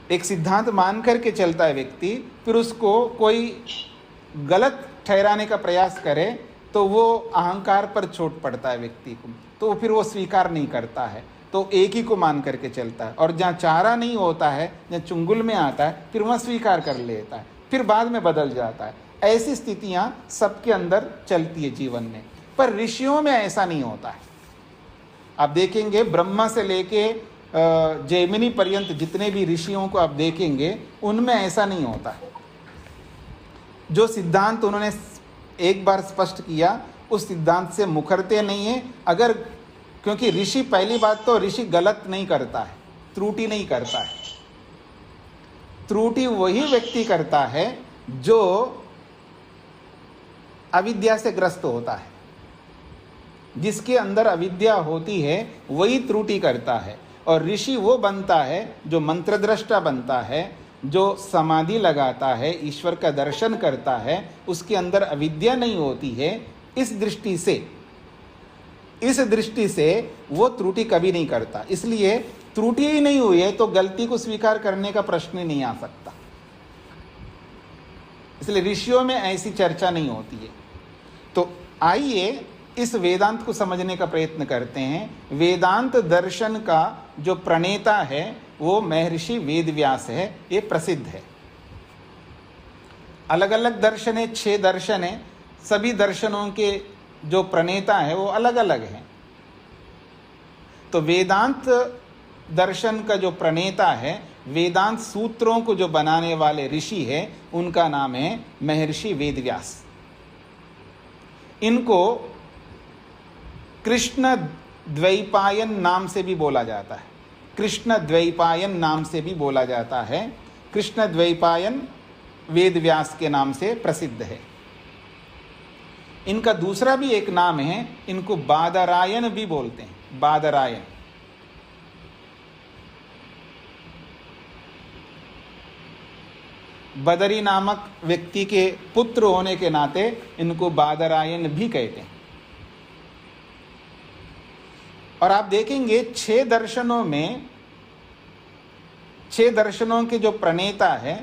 एक सिद्धांत मान करके चलता है व्यक्ति, फिर उसको कोई गलत ठहराने का प्रयास करे तो वो अहंकार पर चोट पड़ता है व्यक्ति को, तो फिर वो स्वीकार नहीं करता है, तो एक ही को मान करके चलता है। और जहाँ चारा नहीं होता है, जहाँ चुंगल में आता है, फिर वहाँ स्वीकार कर लेता है, फिर बाद में बदल जाता है। ऐसी स्थितियाँ सबके अंदर चलती है जीवन में, पर ऋषियों में ऐसा नहीं होता है। आप देखेंगे ब्रह्मा से लेके जैमिनी पर्यंत जितने भी ऋषियों को आप देखेंगे, उनमें ऐसा नहीं होता है। जो सिद्धांत उन्होंने एक बार स्पष्ट किया, उस सिद्धांत से मुकरते नहीं है। अगर, क्योंकि ऋषि, पहली बात तो ऋषि गलत नहीं करता है, त्रुटि नहीं करता है। त्रुटि वही व्यक्ति करता है जो अविद्या से ग्रस्त होता है। जिसके अंदर अविद्या होती है वही त्रुटि करता है। और ऋषि वो बनता है जो मंत्रद्रष्टा बनता है, जो समाधि लगाता है, ईश्वर का दर्शन करता है, उसके अंदर अविद्या नहीं होती है। इस दृष्टि से वो त्रुटि कभी नहीं करता। इसलिए त्रुटि ही नहीं हुई है तो गलती को स्वीकार करने का प्रश्न ही नहीं आ सकता। इसलिए ऋषियों में ऐसी चर्चा नहीं होती है। तो आइए इस वेदांत को समझने का प्रयत्न करते हैं। वेदांत दर्शन का जो प्रणेता है वो महर्षि वेदव्यास है, ये प्रसिद्ध है। अलग अलग दर्शन है, 6 दर्शन है, सभी दर्शनों के जो प्रणेता है वो अलग अलग हैं। तो वेदांत दर्शन का जो प्रणेता है, वेदांत सूत्रों को जो बनाने वाले ऋषि है, उनका नाम है महर्षि वेदव्यास। इनको कृष्ण द्वैपायन नाम से भी बोला जाता है। कृष्ण द्वैपायन नाम से भी बोला जाता है। कृष्ण द्वैपायन वेदव्यास के नाम से प्रसिद्ध है। इनका दूसरा भी एक नाम है, इनको बादरायन भी बोलते हैं। बादरायन बदरी नामक व्यक्ति के पुत्र होने के नाते इनको बादरायन भी कहते हैं। और आप देखेंगे 6 दर्शनों में 6 दर्शनों के जो प्रणेता है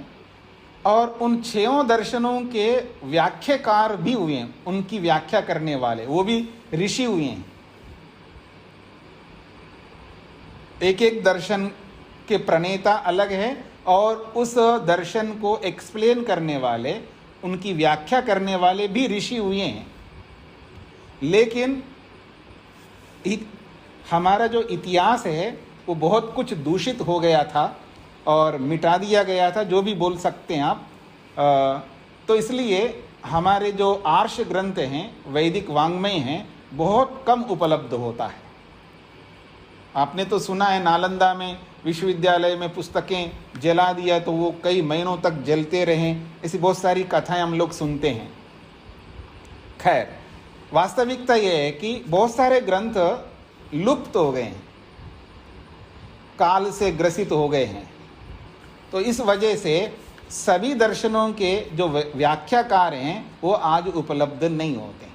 और उन 6 दर्शनों के व्याख्याकार भी हुए हैं, उनकी व्याख्या करने वाले वो भी ऋषि हुए हैं। एक एक दर्शन के प्रणेता अलग है और उस दर्शन को एक्सप्लेन करने वाले, उनकी व्याख्या करने वाले भी ऋषि हुए हैं। लेकिन हमारा जो इतिहास है वो बहुत कुछ दूषित हो गया था और मिटा दिया गया था, जो भी बोल सकते हैं आप। तो इसलिए हमारे जो आर्ष ग्रंथ हैं, वैदिक वाङ्मय हैं, बहुत कम उपलब्ध होता है। आपने तो सुना है नालंदा में विश्वविद्यालय में पुस्तकें जला दिया तो वो कई महीनों तक जलते रहे, ऐसी बहुत सारी कथाएं हम लोग सुनते हैं। खैर, वास्तविकता ये है कि बहुत सारे ग्रंथ लुप्त हो गए हैं, काल से ग्रसित हो गए हैं। तो इस वजह से सभी दर्शनों के जो व्याख्याकार हैं वो आज उपलब्ध नहीं होते।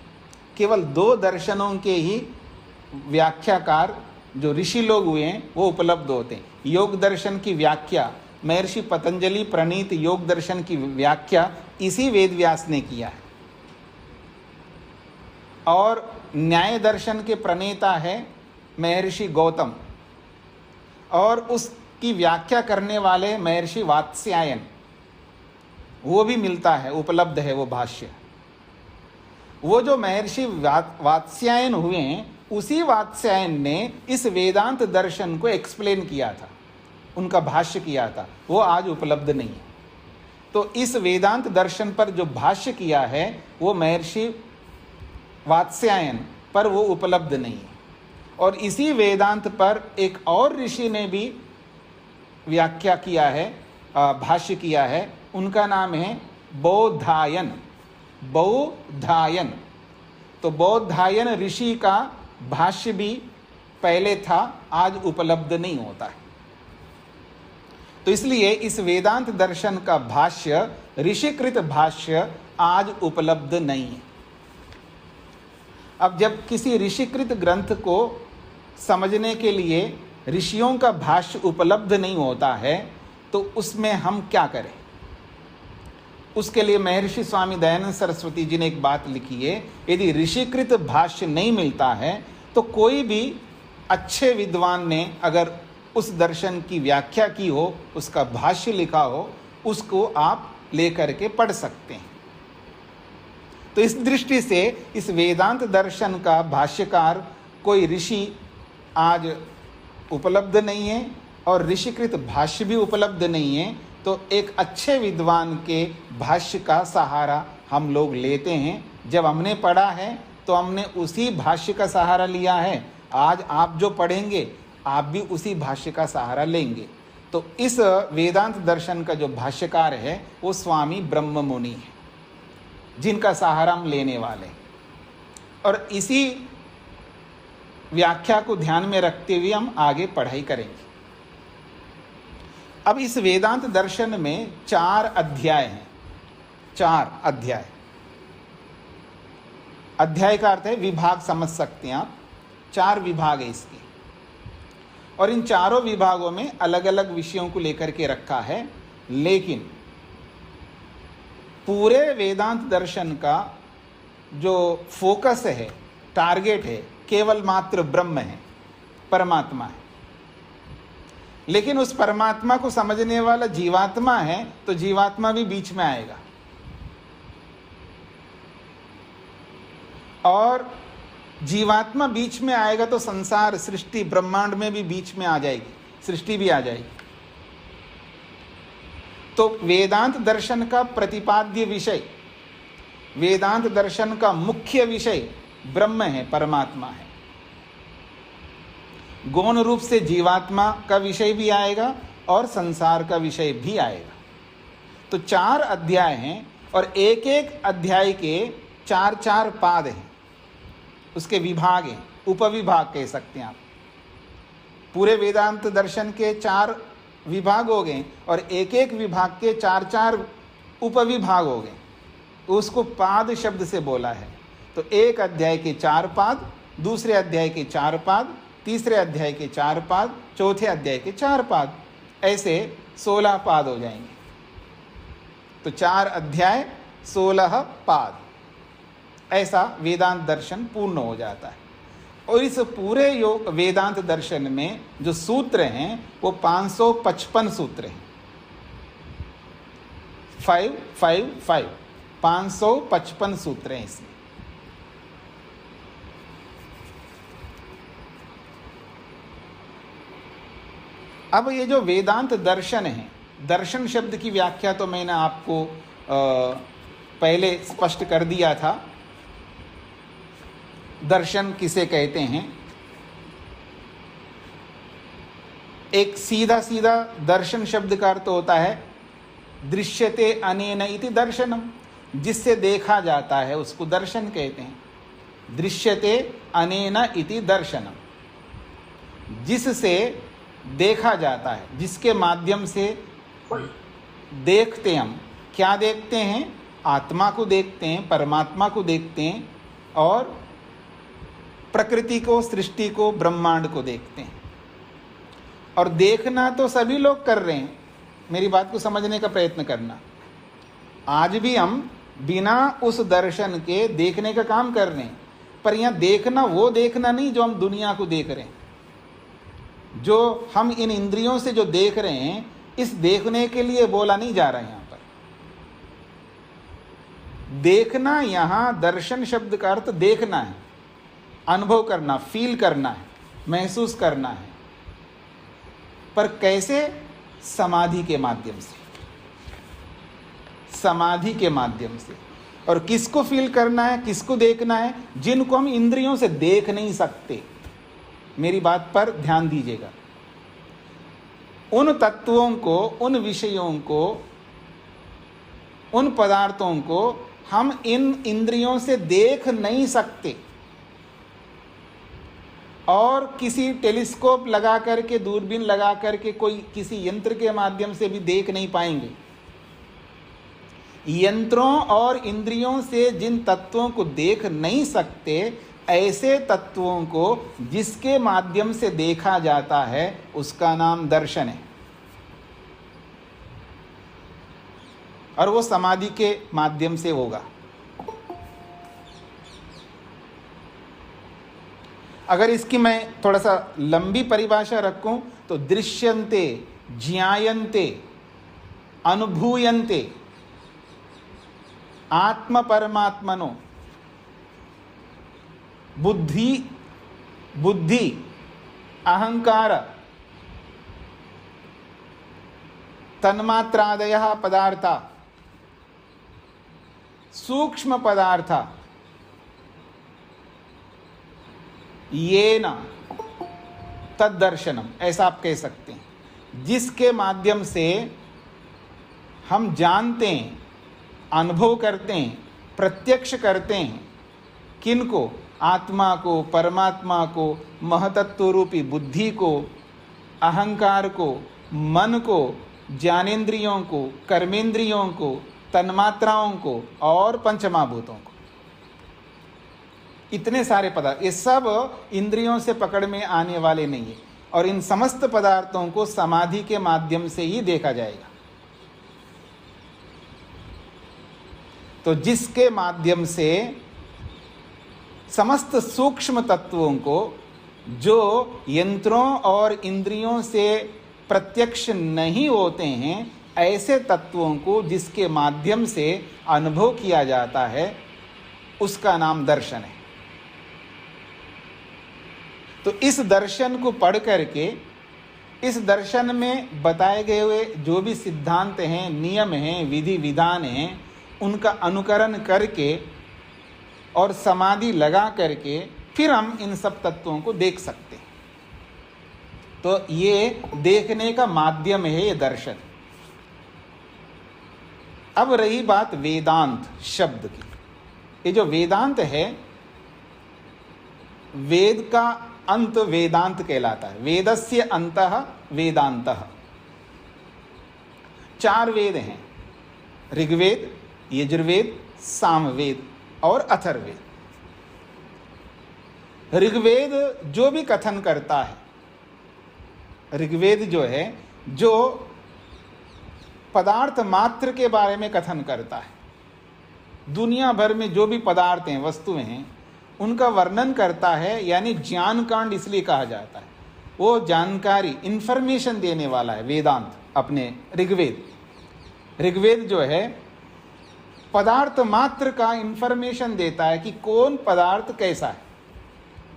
केवल 2 दर्शनों के ही व्याख्याकार जो ऋषि लोग हुए हैं वो उपलब्ध होते हैं। योग दर्शन की व्याख्या, महर्षि पतंजलि प्रणीत योग दर्शन की व्याख्या इसी वेदव्यास ने किया है। और न्याय दर्शन के प्रणेता है महर्षि गौतम, और उसकी व्याख्या करने वाले महर्षि वात्स्यायन, वो भी मिलता है, उपलब्ध है वो भाष्य। वो जो महर्षि वात्स्यायन हुए हैं, उसी वात्स्यायन ने इस वेदांत दर्शन को एक्सप्लेन किया था, उनका भाष्य किया था, वो आज उपलब्ध नहीं है। तो इस वेदांत दर्शन पर जो भाष्य किया है वो महर्षि वात्स्यायन पर वो उपलब्ध नहीं है। और इसी वेदांत पर एक और ऋषि ने भी व्याख्या किया है, भाष्य किया है, उनका नाम है बौधायन। बौधायन, तो बौधायन ऋषि का भाष्य भी पहले था, आज उपलब्ध नहीं होता है। तो इसलिए इस वेदांत दर्शन का भाष्य, ऋषिकृत भाष्य, आज उपलब्ध नहीं है। अब जब किसी ऋषिकृत ग्रंथ को समझने के लिए ऋषियों का भाष्य उपलब्ध नहीं होता है तो उसमें हम क्या करें? उसके लिए महर्षि स्वामी दयानंद सरस्वती जी ने एक बात लिखी है, यदि ऋषिकृत भाष्य नहीं मिलता है तो कोई भी अच्छे विद्वान ने अगर उस दर्शन की व्याख्या की हो, उसका भाष्य लिखा हो, उसको आप लेकर के पढ़ सकते हैं। तो इस दृष्टि से इस वेदांत दर्शन का भाष्यकार कोई ऋषि आज उपलब्ध नहीं है और ऋषिकृत भाष्य भी उपलब्ध नहीं है। तो एक अच्छे विद्वान के भाष्य का सहारा हम लोग लेते हैं। जब हमने पढ़ा है तो हमने उसी भाष्य का सहारा लिया है। आज आप जो पढ़ेंगे आप भी उसी भाष्य का सहारा लेंगे। तो इस वेदांत दर्शन का जो भाष्यकार है वो स्वामी ब्रह्म मुनि है, जिनका सहारा हम लेने वाले हैं। और इसी व्याख्या को ध्यान में रखते हुए हम आगे पढ़ाई करेंगे। अब इस वेदांत दर्शन में 4 अध्याय हैं। 4 अध्याय, अध्याय का अर्थ है विभाग, समझ सकते हैं आप। 4 विभाग है इसके, और इन चारों विभागों में अलग अलग विषयों को लेकर के रखा है। लेकिन पूरे वेदांत दर्शन का जो फोकस है टारगेट है, केवल मात्र ब्रह्म है, परमात्मा है। लेकिन उस परमात्मा को समझने वाला जीवात्मा है, तो जीवात्मा भी बीच में आएगा। और जीवात्मा बीच में आएगा तो संसार, सृष्टि, ब्रह्मांड में भी बीच में आ जाएगी, सृष्टि भी आ जाएगी। तो वेदांत दर्शन का प्रतिपाद्य विषय, वेदांत दर्शन का मुख्य विषय ब्रह्म है, परमात्मा है। गौण रूप से जीवात्मा का विषय भी आएगा और संसार का विषय भी आएगा। तो 4 अध्याय हैं और एक एक अध्याय के 4-4 पाद हैं, उसके विभाग हैं, उपविभाग कह सकते हैं आप। पूरे वेदांत दर्शन के 4 विभाग हो गए और एक एक विभाग के 4-4 उपविभाग हो गए, उसको पाद शब्द से बोला है। तो एक अध्याय के 4 पाद, दूसरे अध्याय के 4 पाद, तीसरे अध्याय के 4 पाद, चौथे अध्याय के 4 पाद, ऐसे 16 पाद हो जाएंगे। तो 4 अध्याय 16 पाद, ऐसा वेदांत दर्शन पूर्ण हो जाता है। और इस पूरे योग वेदांत दर्शन में जो सूत्र हैं वो 555 सूत्र हैं। 555 555 सूत्र हैं इसमें। अब ये जो वेदांत दर्शन है, दर्शन शब्द की व्याख्या तो मैंने आपको पहले स्पष्ट कर दिया था। दर्शन किसे कहते हैं? एक सीधा सीधा दर्शन शब्द का अर्थ होता है दृश्यते अनेन इति दर्शनम, जिससे देखा जाता है उसको दर्शन कहते हैं। दृश्यते अनेन इति दर्शनम, जिससे देखा जाता है, जिसके माध्यम से देखते हम। क्या देखते हैं? आत्मा को देखते हैं, परमात्मा को देखते हैं और प्रकृति को, सृष्टि को, ब्रह्मांड को देखते हैं। और देखना तो सभी लोग कर रहे हैं, मेरी बात को समझने का प्रयत्न करना। आज भी हम बिना उस दर्शन के देखने का काम कर रहे हैं, पर यहाँ देखना वो देखना नहीं जो हम दुनिया को देख रहे हैं। जो हम इन इंद्रियों से जो देख रहे हैं, इस देखने के लिए बोला नहीं जा रहा है। यहाँ पर देखना, यहाँ दर्शन शब्द का अर्थ देखना है, अनुभव करना, फील करना है, महसूस करना है। पर कैसे? समाधि के माध्यम से, समाधि के माध्यम से। और किसको फील करना है, किसको देखना है? जिनको हम इंद्रियों से देख नहीं सकते। मेरी बात पर ध्यान दीजिएगा। उन तत्वों को, उन विषयों को, उन पदार्थों को हम इन इंद्रियों से देख नहीं सकते और किसी टेलीस्कोप लगा करके, दूरबीन लगा करके, कोई किसी यंत्र के माध्यम से भी देख नहीं पाएंगे। यंत्रों और इंद्रियों से जिन तत्वों को देख नहीं सकते, ऐसे तत्वों को जिसके माध्यम से देखा जाता है, उसका नाम दर्शन है। और वो समाधि के माध्यम से होगा। अगर इसकी मैं थोड़ा सा लंबी परिभाषा रखूं तो दृश्यन्ते, ज्ञायन्ते, अनुभूयन्ते आत्म परमात्मनो बुद्धि अहंकार तन्मात्रादयः पदार्था सूक्ष्म पदार्था येन तद्दर्शनम, ऐसा आप कह सकते हैं। जिसके माध्यम से हम जानते हैं, अनुभव करते हैं, प्रत्यक्ष करते हैं। किनको? आत्मा को, परमात्मा को, महतत्व रूपी बुद्धि को, अहंकार को, मन को, ज्ञानेंद्रियों को, कर्मेंद्रियों को, तन्मात्राओं को और पंचमहाभूतों को। इतने सारे पदार्थ, ये सब इंद्रियों से पकड़ में आने वाले नहीं है। और इन समस्त पदार्थों को समाधि के माध्यम से ही देखा जाएगा। तो जिसके माध्यम से समस्त सूक्ष्म तत्वों को जो यंत्रों और इंद्रियों से प्रत्यक्ष नहीं होते हैं, ऐसे तत्वों को जिसके माध्यम से अनुभव किया जाता है, उसका नाम दर्शन है। तो इस दर्शन को पढ़ करके, इस दर्शन में बताए गए हुए जो भी सिद्धांत हैं, नियम हैं, विधि विधान हैं, उनका अनुकरण करके और समाधि लगा करके फिर हम इन सब तत्वों को देख सकते हैं। तो ये देखने का माध्यम है ये दर्शन। अब रही बात वेदांत शब्द की। ये जो वेदांत है, वेद का अंत वेदांत कहलाता है। वेदस्य अंतः वेदांतः। 4 वेद हैं, ऋग्वेद, यजुर्वेद, सामवेद और अथर्ववेद। ऋग्वेद जो भी कथन करता है, ऋग्वेद जो है, जो पदार्थ मात्र के बारे में कथन करता है, दुनिया भर में जो भी पदार्थ हैं, वस्तुएं हैं, उनका वर्णन करता है। यानी ज्ञान कांड इसलिए कहा जाता है, वो जानकारी, इंफॉर्मेशन देने वाला है वेदांत। अपने ऋग्वेद जो है पदार्थ मात्र का इंफॉर्मेशन देता है कि कौन पदार्थ कैसा है,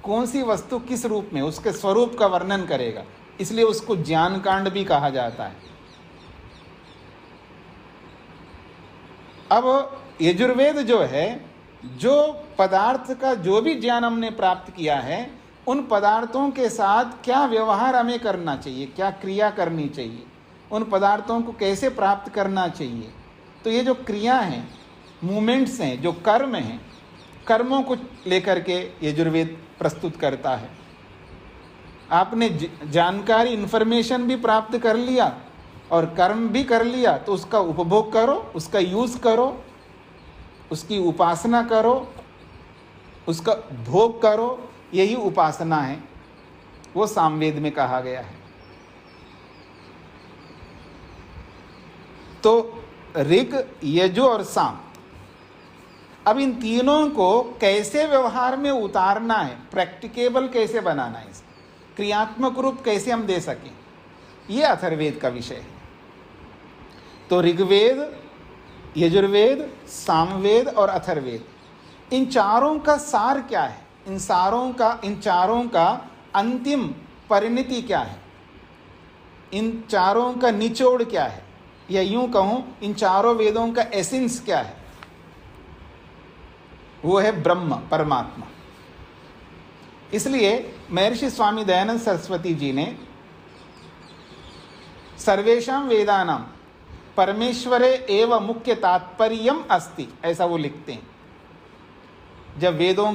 कौन सी वस्तु किस रूप में, उसके स्वरूप का वर्णन करेगा, इसलिए उसको ज्ञान कांड भी कहा जाता है। अब यजुर्वेद जो है, जो पदार्थ का जो भी ज्ञान हमने प्राप्त किया है, उन पदार्थों के साथ क्या व्यवहार हमें करना चाहिए, क्या क्रिया करनी चाहिए, उन पदार्थों को कैसे प्राप्त करना चाहिए। तो ये जो क्रिया हैं, मूवमेंट्स हैं, जो कर्म हैं, कर्मों को लेकर के यजुर्वेद प्रस्तुत करता है। आपने जानकारी, इंफॉर्मेशन भी प्राप्त कर लिया और कर्म भी कर लिया, तो उसका उपभोग करो, उसका यूज करो, उसकी उपासना करो, उसका भोग करो। यही उपासना है, वो सामवेद में कहा गया है। तो ऋग, यजु और साम, अब इन तीनों को कैसे व्यवहार में उतारना है, प्रैक्टिकेबल कैसे बनाना है, क्रियात्मक रूप कैसे हम दे सकें, ये अथर्ववेद का विषय है। तो ऋग्वेद, यजुर्वेद, सामवेद और अथर्ववेद, इन चारों का सार क्या है, इन चारों का अंतिम परिणति क्या है, इन चारों का निचोड़ क्या है, या यूं कहूं इन चारों वेदों का एसेंस क्या है, वो है ब्रह्म, परमात्मा। इसलिए महर्षि स्वामी दयानंद सरस्वती जी ने सर्वेषां वेदानां परमेश्वरे एव मुख्य तात्पर्यम अस्ति, ऐसा वो लिखते हैं। जब वेदों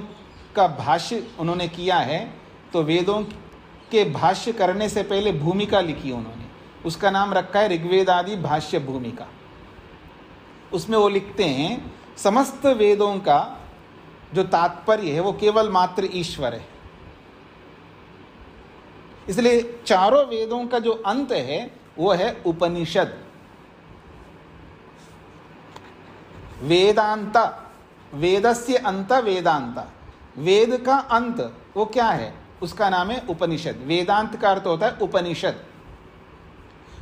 का भाष्य उन्होंने किया है, तो वेदों के भाष्य करने से पहले भूमिका लिखी उन्होंने, उसका नाम रखा है ऋग्वेद आदि भाष्य भूमिका। उसमें वो लिखते हैं समस्त वेदों का जो तात्पर्य है वो केवल मात्र ईश्वर है। इसलिए चारों वेदों का जो अंत है वो है उपनिषद, वेदांत, वेदस्य अंत वेदांत। वेद का अंत वो क्या है, उसका नाम है उपनिषद। वेदांत का अर्थ होता है उपनिषद,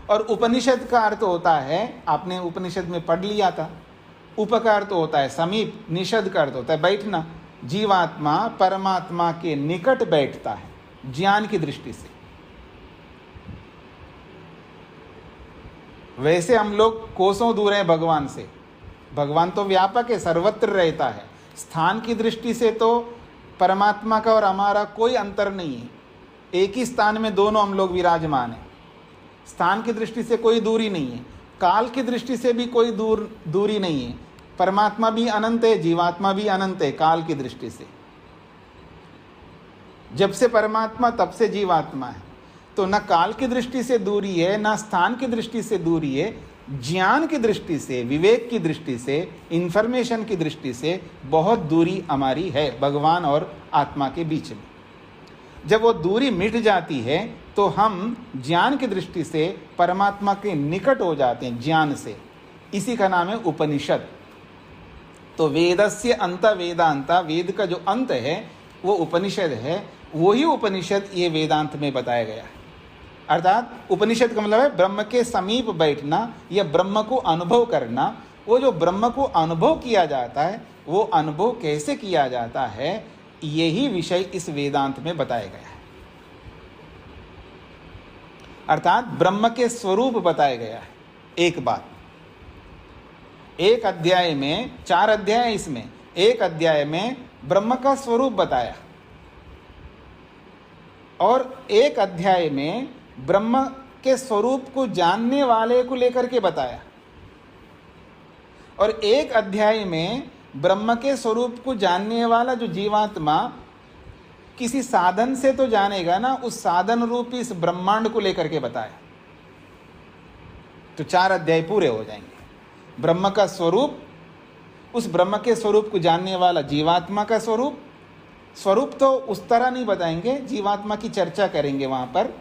और उपनिषद का अर्थ होता है, आपने उपनिषद में पढ़ लिया था, उप का अर्थ होता है समीप, निषद का अर्थ होता है बैठना। जीवात्मा परमात्मा के निकट बैठता है ज्ञान की दृष्टि से। वैसे हम लोग कोसों दूर हैं भगवान से, भगवान तो व्यापक है, सर्वत्र रहता है। स्थान की दृष्टि से तो परमात्मा का और हमारा कोई अंतर नहीं है, एक ही स्थान में दोनों हम लोग विराजमान हैं। स्थान की दृष्टि से कोई दूरी नहीं है, काल की दृष्टि से भी कोई दूरी नहीं है। परमात्मा भी अनंत है, जीवात्मा भी अनंत है काल की दृष्टि से। जब से परमात्मा तब से जीवात्मा है, तो न काल की दृष्टि से दूरी है, न स्थान की दृष्टि से दूरी है। ज्ञान की दृष्टि से, विवेक की दृष्टि से, इंफॉर्मेशन की दृष्टि से बहुत दूरी हमारी है भगवान और आत्मा के बीच में। जब वो दूरी मिट जाती है तो हम ज्ञान की दृष्टि से परमात्मा के निकट हो जाते हैं ज्ञान से। इसी का नाम है उपनिषद। तो वेदस्य अंत वेदांत, वेद का जो अंत है वो उपनिषद है, वही उपनिषद ये वेदांत में बताया गया है। अर्थात उपनिषद का मतलब है ब्रह्म के समीप बैठना या ब्रह्म को अनुभव करना। वो जो ब्रह्म को अनुभव किया जाता है, वो अनुभव कैसे किया जाता है, यही विषय इस वेदांत में बताया गया है। अर्थात ब्रह्म के स्वरूप बताया गया है। एक बात, एक अध्याय में 4 अध्याय, इसमें एक अध्याय में ब्रह्म का स्वरूप बताया और एक अध्याय में ब्रह्म के स्वरूप को जानने वाले को लेकर के बताया, और एक अध्याय में ब्रह्म के स्वरूप को जानने वाला जो जीवात्मा किसी साधन से तो जानेगा ना, उस साधन रूपी इस ब्रह्मांड को लेकर के बताया। तो 4 अध्याय पूरे हो जाएंगे। ब्रह्म का स्वरूप, उस ब्रह्म के स्वरूप को जानने वाला जीवात्मा का स्वरूप, स्वरूप तो उस तरह नहीं बताएंगे, जीवात्मा की चर्चा करेंगे वहां पर।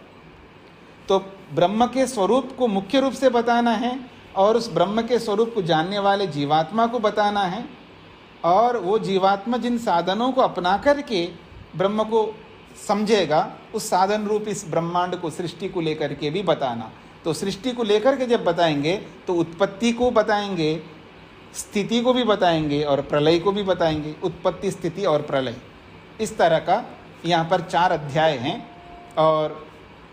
तो ब्रह्म के स्वरूप को मुख्य रूप से बताना है और उस ब्रह्म के स्वरूप को जानने वाले जीवात्मा को बताना है, और वो जीवात्मा जिन साधनों को अपना करके ब्रह्म को समझेगा, उस साधन रूप इस ब्रह्मांड को, सृष्टि को लेकर के भी बताना। तो सृष्टि को लेकर के जब बताएंगे तो उत्पत्ति को बताएंगे, स्थिति को भी बताएंगे और प्रलय को भी बताएंगे। उत्पत्ति, स्थिति और प्रलय, इस तरह का यहाँ पर 4 अध्याय हैं, और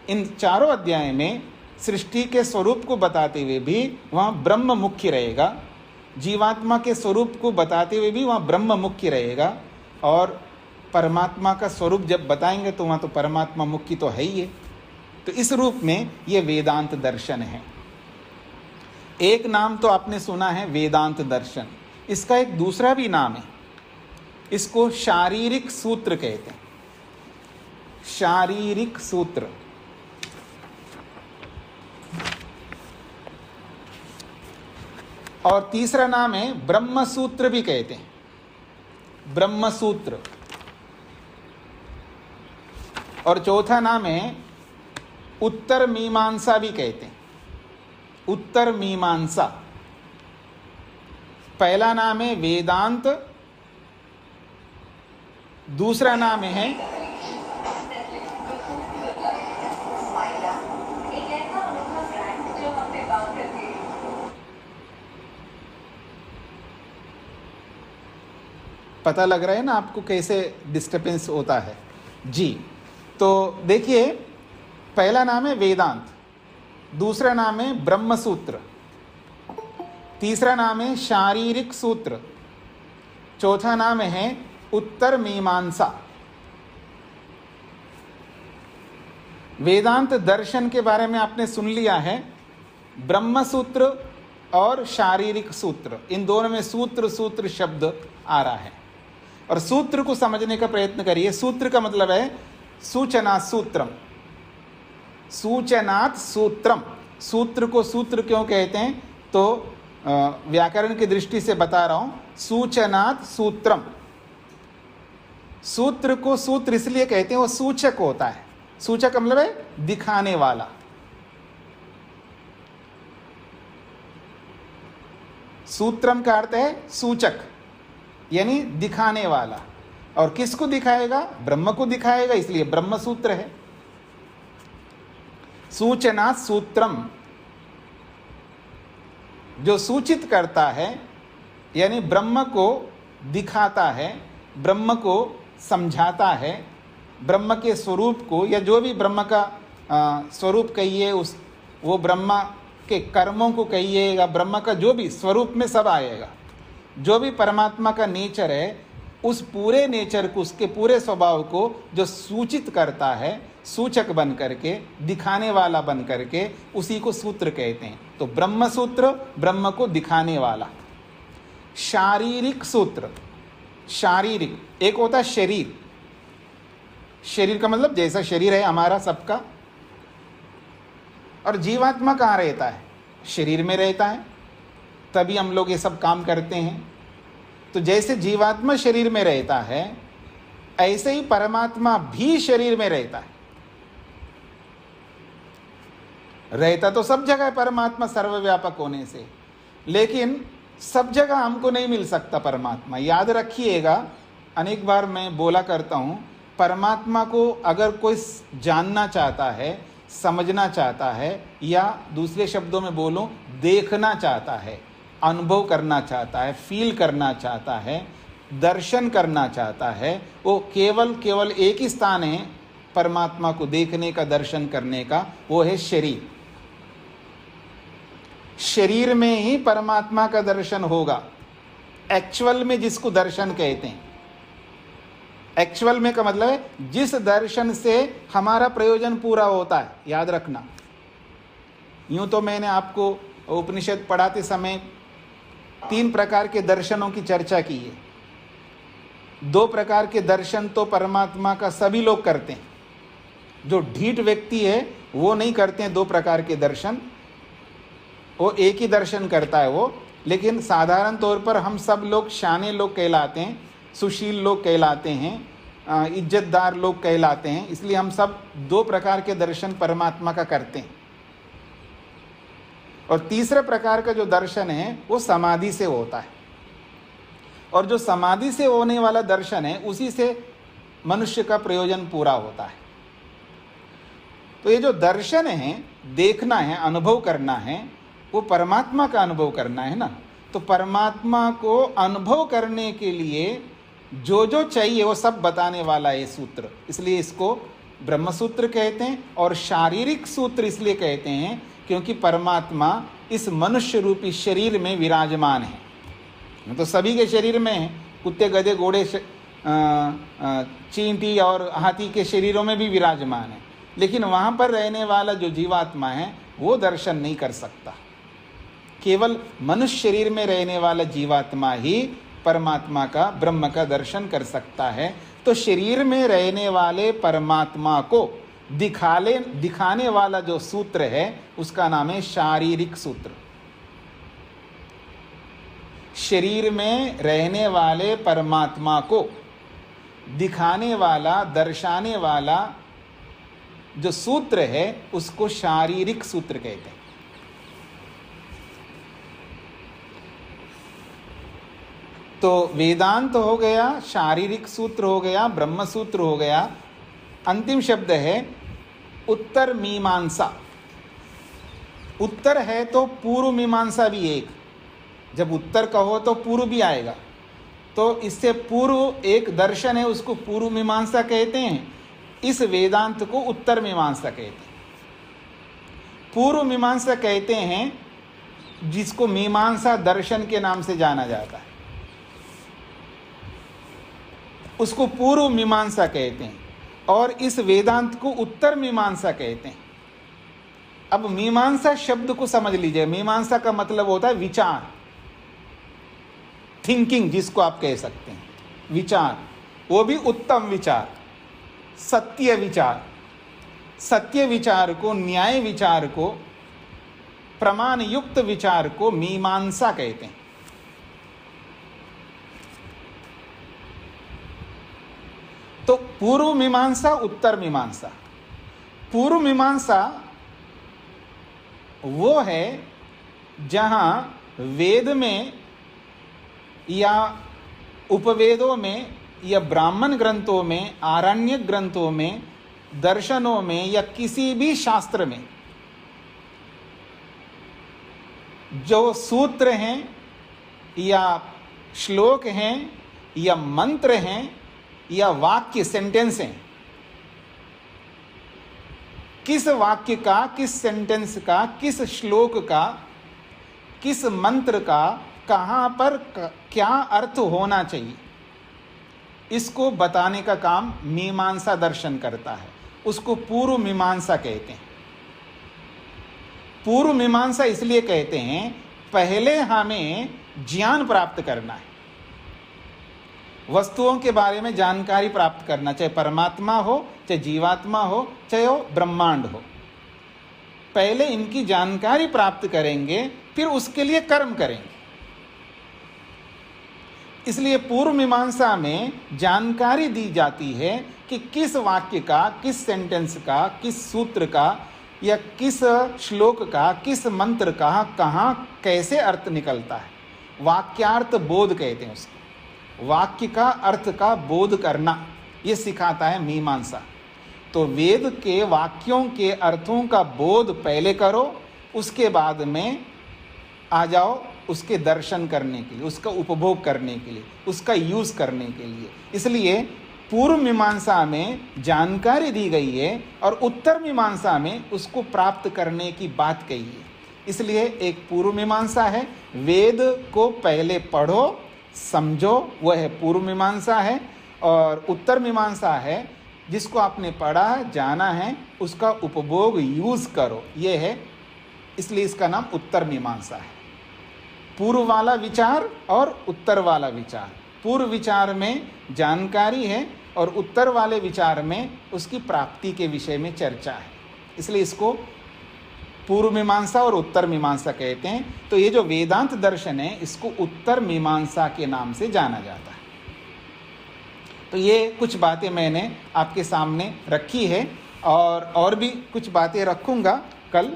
इन चारों अध्याय में सृष्टि के स्वरूप को बताते हुए भी वहाँ ब्रह्म मुख्य रहेगा, जीवात्मा के स्वरूप को बताते हुए भी वहाँ ब्रह्म मुख्य रहेगा, और परमात्मा का स्वरूप जब बताएंगे तो वहाँ तो परमात्मा मुख्य तो है ही है। तो इस रूप में ये वेदांत दर्शन है। एक नाम तो आपने सुना है वेदांत दर्शन, इसका एक दूसरा भी नाम है, इसको शारीरिक सूत्र कहते हैं। शारीरिक सूत्र, और तीसरा नाम है ब्रह्म सूत्र भी कहते हैं, ब्रह्म सूत्र। और चौथा नाम है उत्तर मीमांसा भी कहते हैं, उत्तर मीमांसा। पहला नाम है वेदांत, दूसरा नाम है पता लग रहा है ना आपको कैसे डिस्टर्बेंस होता है जी। तो देखिए, पहला नाम है वेदांत, दूसरा नाम है ब्रह्म सूत्र, तीसरा नाम है शारीरिक सूत्र, चौथा नाम है उत्तर मीमांसा। वेदांत दर्शन के बारे में आपने सुन लिया है, ब्रह्म सूत्र और शारीरिक सूत्र, इन दोनों में सूत्र सूत्र शब्द आ रहा है। और सूत्र को समझने का प्रयत्न करिए। सूत्र का मतलब है सूचना सूत्रम, सूचनात् सूत्रम। सूत्र को सूत्र क्यों कहते हैं, तो व्याकरण की दृष्टि से बता रहा हूं, सूचनात् सूत्रम। सूत्र को सूत्र इसलिए कहते हैं, वो सूचक होता है। सूचक मतलब है दिखाने वाला। सूत्रम का अर्थ है सूचक, यानी दिखाने वाला। और किसको दिखाएगा, ब्रह्म को दिखाएगा, इसलिए ब्रह्म सूत्र है। सूचना सूत्रम, जो सूचित करता है, यानी ब्रह्म को दिखाता है, ब्रह्म को समझाता है, ब्रह्म के स्वरूप को, या जो भी ब्रह्म का स्वरूप कहिए, उस वो ब्रह्म के कर्मों को कहिएगा, ब्रह्म का जो भी स्वरूप में सब आएगा। जो भी परमात्मा का नेचर है, उस पूरे नेचर को, उसके पूरे स्वभाव को जो सूचित करता है, सूचक बन करके, दिखाने वाला बन करके, उसी को सूत्र कहते हैं। तो ब्रह्म सूत्र ब्रह्म को दिखाने वाला। शारीरिक सूत्र, शारीरिक एक होता है शरीर। शरीर का मतलब जैसा शरीर है हमारा सबका। और जीवात्मा कहाँ रहता है, शरीर में रहता है, तभी हम लोग ये सब काम करते हैं। तो जैसे जीवात्मा शरीर में रहता है, ऐसे ही परमात्मा भी शरीर में रहता है। रहता तो सब जगह है परमात्मा सर्वव्यापक होने से, लेकिन सब जगह हमको नहीं मिल सकता परमात्मा। याद रखिएगा, अनेक बार मैं बोला करता हूँ, परमात्मा को अगर कोई जानना चाहता है, समझना चाहता है, या दूसरे शब्दों में बोलूं देखना चाहता है, अनुभव करना चाहता है, फील करना चाहता है, दर्शन करना चाहता है, वो केवल एक ही स्थान है परमात्मा को देखने का, दर्शन करने का, वो है शरीर। शरीर में ही परमात्मा का दर्शन होगा, एक्चुअल में, जिसको दर्शन कहते हैं। एक्चुअल में का मतलब है जिस दर्शन से हमारा प्रयोजन पूरा होता है। याद रखना, यूं तो मैंने आपको उपनिषद पढ़ाते समय 3 प्रकार के दर्शनों की चर्चा की है। 2 प्रकार के दर्शन तो परमात्मा का सभी लोग करते हैं। जो ढीठ व्यक्ति है वो नहीं करते हैं 2 प्रकार के दर्शन, वो एक ही दर्शन करता है वो। लेकिन साधारण तौर पर हम सब लोग शाने लोग कहलाते हैं, सुशील लोग कहलाते हैं, इज्जतदार लोग कहलाते हैं, इसलिए हम सब 2 प्रकार के दर्शन परमात्मा का करते हैं। और तीसरे प्रकार का जो दर्शन है वो समाधि से होता है, और जो समाधि से होने वाला दर्शन है उसी से मनुष्य का प्रयोजन पूरा होता है। तो ये जो दर्शन है, देखना है, अनुभव करना है, वो परमात्मा का अनुभव करना है ना। तो परमात्मा को अनुभव करने के लिए जो जो चाहिए वो सब बताने वाला है सूत्र, इसलिए इसको ब्रह्म सूत्र कहते हैं। और शारीरिक सूत्र इसलिए कहते हैं क्योंकि परमात्मा इस मनुष्य रूपी शरीर में विराजमान है। तो सभी के शरीर में है, कुत्ते, गधे, घोड़े, चींटी और हाथी के शरीरों में भी विराजमान है, लेकिन वहाँ पर रहने वाला जो जीवात्मा है वो दर्शन नहीं कर सकता। केवल मनुष्य शरीर में रहने वाला जीवात्मा ही परमात्मा का, ब्रह्म का दर्शन कर सकता है। तो शरीर में रहने वाले परमात्मा को दिखाने वाला जो सूत्र है उसका नाम है शारीरिक सूत्र। शरीर में रहने वाले परमात्मा को दिखाने वाला, दर्शाने वाला जो सूत्र है उसको शारीरिक सूत्र कहते हैं। तो वेदांत हो गया, शारीरिक सूत्र हो गया, ब्रह्म सूत्र हो गया। अंतिम शब्द है उत्तर मीमांसा। उत्तर है तो पूर्व मीमांसा भी एक। जब उत्तर कहो तो पूर्व भी आएगा, तो इससे पूर्व एक दर्शन है उसको पूर्व मीमांसा कहते हैं। इस वेदांत को उत्तर मीमांसा कहते हैं। पूर्व मीमांसा कहते हैं जिसको मीमांसा दर्शन के नाम से जाना जाता है, उसको पूर्व मीमांसा कहते हैं। और इस वेदांत को उत्तर मीमांसा कहते हैं। अब मीमांसा शब्द को समझ लीजिए। मीमांसा का मतलब होता है विचार, थिंकिंग जिसको आप कह सकते हैं, विचार, वो भी उत्तम विचार, सत्य विचार। सत्य विचार को, न्याय विचार को, प्रमाण युक्त विचार को मीमांसा कहते हैं। तो पूर्व मीमांसा, उत्तर मीमांसा। पूर्व मीमांसा वो है जहां वेद में या उपवेदों में या ब्राह्मण ग्रंथों में, आरण्यक ग्रंथों में, दर्शनों में या किसी भी शास्त्र में जो सूत्र हैं या श्लोक हैं या मंत्र हैं या वाक्य, सेंटेंस हैं, किस वाक्य का, किस सेंटेंस का, किस श्लोक का, किस मंत्र का कहाँ पर क्या अर्थ होना चाहिए, इसको बताने का काम मीमांसा दर्शन करता है। उसको पूर्व मीमांसा कहते हैं। पूर्व मीमांसा इसलिए कहते हैं पहले हमें ज्ञान प्राप्त करना है, वस्तुओं के बारे में जानकारी प्राप्त करना, चाहे परमात्मा हो, चाहे जीवात्मा हो, चाहे वो ब्रह्मांड हो। पहले इनकी जानकारी प्राप्त करेंगे, फिर उसके लिए कर्म करेंगे। इसलिए पूर्व मीमांसा में जानकारी दी जाती है कि किस वाक्य का, किस सेंटेंस का, किस सूत्र का या किस श्लोक का, किस मंत्र का कहाँ कैसे अर्थ निकलता है। वाक्यार्थ बोध कहते हैं उसको। वाक्य का अर्थ का बोध करना ये सिखाता है मीमांसा। तो वेद के वाक्यों के अर्थों का बोध पहले करो, उसके बाद में आ जाओ उसके दर्शन करने के लिए, उसका उपभोग करने के लिए, उसका यूज करने के लिए। इसलिए पूर्व मीमांसा में जानकारी दी गई है और उत्तर मीमांसा में उसको प्राप्त करने की बात कही है। इसलिए एक पूर्व मीमांसा है, वेद को पहले पढ़ो समझो, वह है पूर्व मीमांसा है। और उत्तर मीमांसा है जिसको आपने पढ़ा जाना है उसका उपभोग यूज करो, ये है, इसलिए इसका नाम उत्तर मीमांसा है। पूर्व वाला विचार और उत्तर वाला विचार, पूर्व विचार में जानकारी है और उत्तर वाले विचार में उसकी प्राप्ति के विषय में चर्चा है, इसलिए इसको पूर्व मीमांसा और उत्तर मीमांसा कहते हैं। तो ये जो वेदांत दर्शन है इसको उत्तर मीमांसा के नाम से जाना जाता है। तो ये कुछ बातें मैंने आपके सामने रखी है और भी कुछ बातें रखूँगा कल।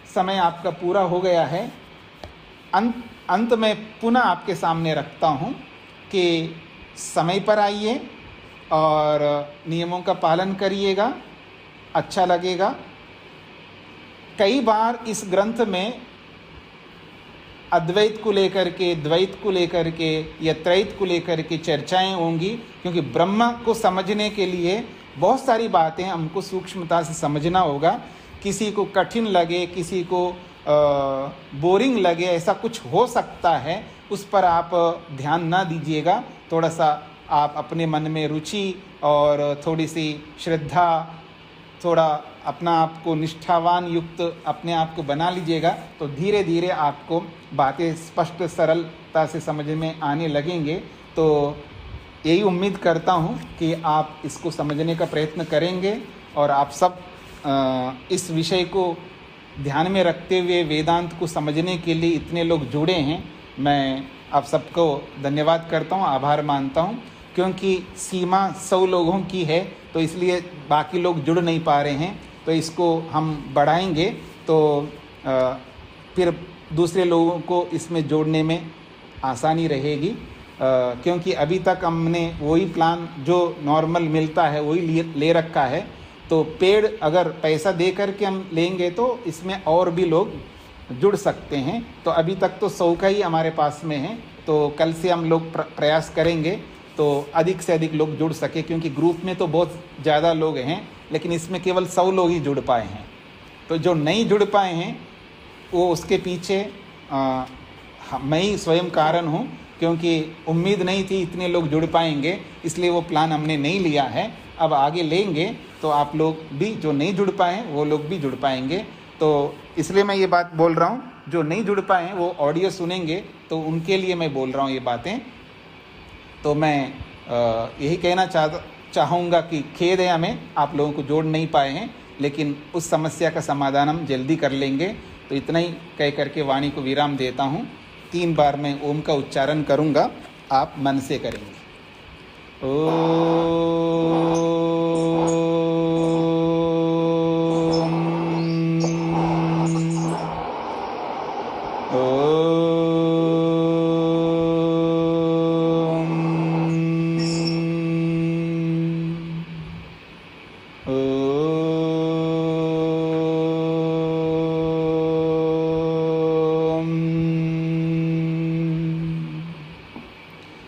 समय आपका पूरा हो गया है। अंत में पुनः आपके सामने रखता हूँ कि समय पर आइए और नियमों का पालन करिएगा, अच्छा लगेगा। कई बार इस ग्रंथ में अद्वैत को लेकर के, द्वैत को लेकर के या त्रैत को लेकर के चर्चाएं होंगी, क्योंकि ब्रह्म को समझने के लिए बहुत सारी बातें हमको सूक्ष्मता से समझना होगा। किसी को कठिन लगे, किसी को बोरिंग लगे, ऐसा कुछ हो सकता है, उस पर आप ध्यान ना दीजिएगा। थोड़ा सा आप अपने मन में रुचि और थोड़ी सी श्रद्धा, थोड़ा अपना आप को निष्ठावान युक्त अपने आप को बना लीजिएगा, तो धीरे धीरे आपको बातें स्पष्ट सरलता से समझ में आने लगेंगे। तो यही उम्मीद करता हूँ कि आप इसको समझने का प्रयत्न करेंगे और आप सब इस विषय को ध्यान में रखते हुए वेदांत को समझने के लिए इतने लोग जुड़े हैं। मैं आप सबको धन्यवाद करता हूँ, आभार मानता हूँ, क्योंकि सीमा 100 लोगों की है, तो इसलिए बाकी लोग जुड़ नहीं पा रहे हैं। तो इसको हम बढ़ाएंगे तो फिर दूसरे लोगों को इसमें जोड़ने में आसानी रहेगी, क्योंकि अभी तक हमने वही प्लान जो नॉर्मल मिलता है वही ले रखा है। तो पेड़ अगर पैसा दे करके हम लेंगे तो इसमें और भी लोग जुड़ सकते हैं। तो अभी तक तो 100 का ही हमारे पास में है, तो कल से हम लोग प्रयास करेंगे तो अधिक से अधिक लोग जुड़ सके, क्योंकि ग्रुप में तो बहुत ज़्यादा लोग हैं लेकिन इसमें केवल 100 लोग ही जुड़ पाए हैं। तो जो नहीं जुड़ पाए हैं वो उसके पीछे मैं ही स्वयं कारण हूँ, क्योंकि उम्मीद नहीं थी इतने लोग जुड़ पाएंगे, इसलिए वो प्लान हमने नहीं लिया है। अब आगे लेंगे तो आप लोग भी जो नहीं जुड़ पाए हैं वो लोग भी जुड़ पाएंगे। तो इसलिए मैं ये बात बोल रहा हूँ, जो नहीं जुड़ पाए हैं वो ऑडियो सुनेंगे तो उनके लिए मैं बोल रहा हूँ ये बातें। तो मैं यही कहना चाहूँगा कि खेद है हमें, आप लोगों को जोड़ नहीं पाए हैं, लेकिन उस समस्या का समाधान हम जल्दी कर लेंगे। तो इतना ही कह करके वाणी को विराम देता हूँ। 3 बार मैं ओम का उच्चारण करूँगा, आप मन से करेंगे।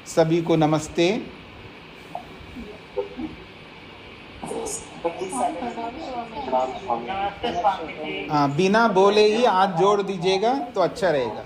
सभी को नमस्ते। बिना बोले ही हाथ जोड़ दीजिएगा तो अच्छा रहेगा।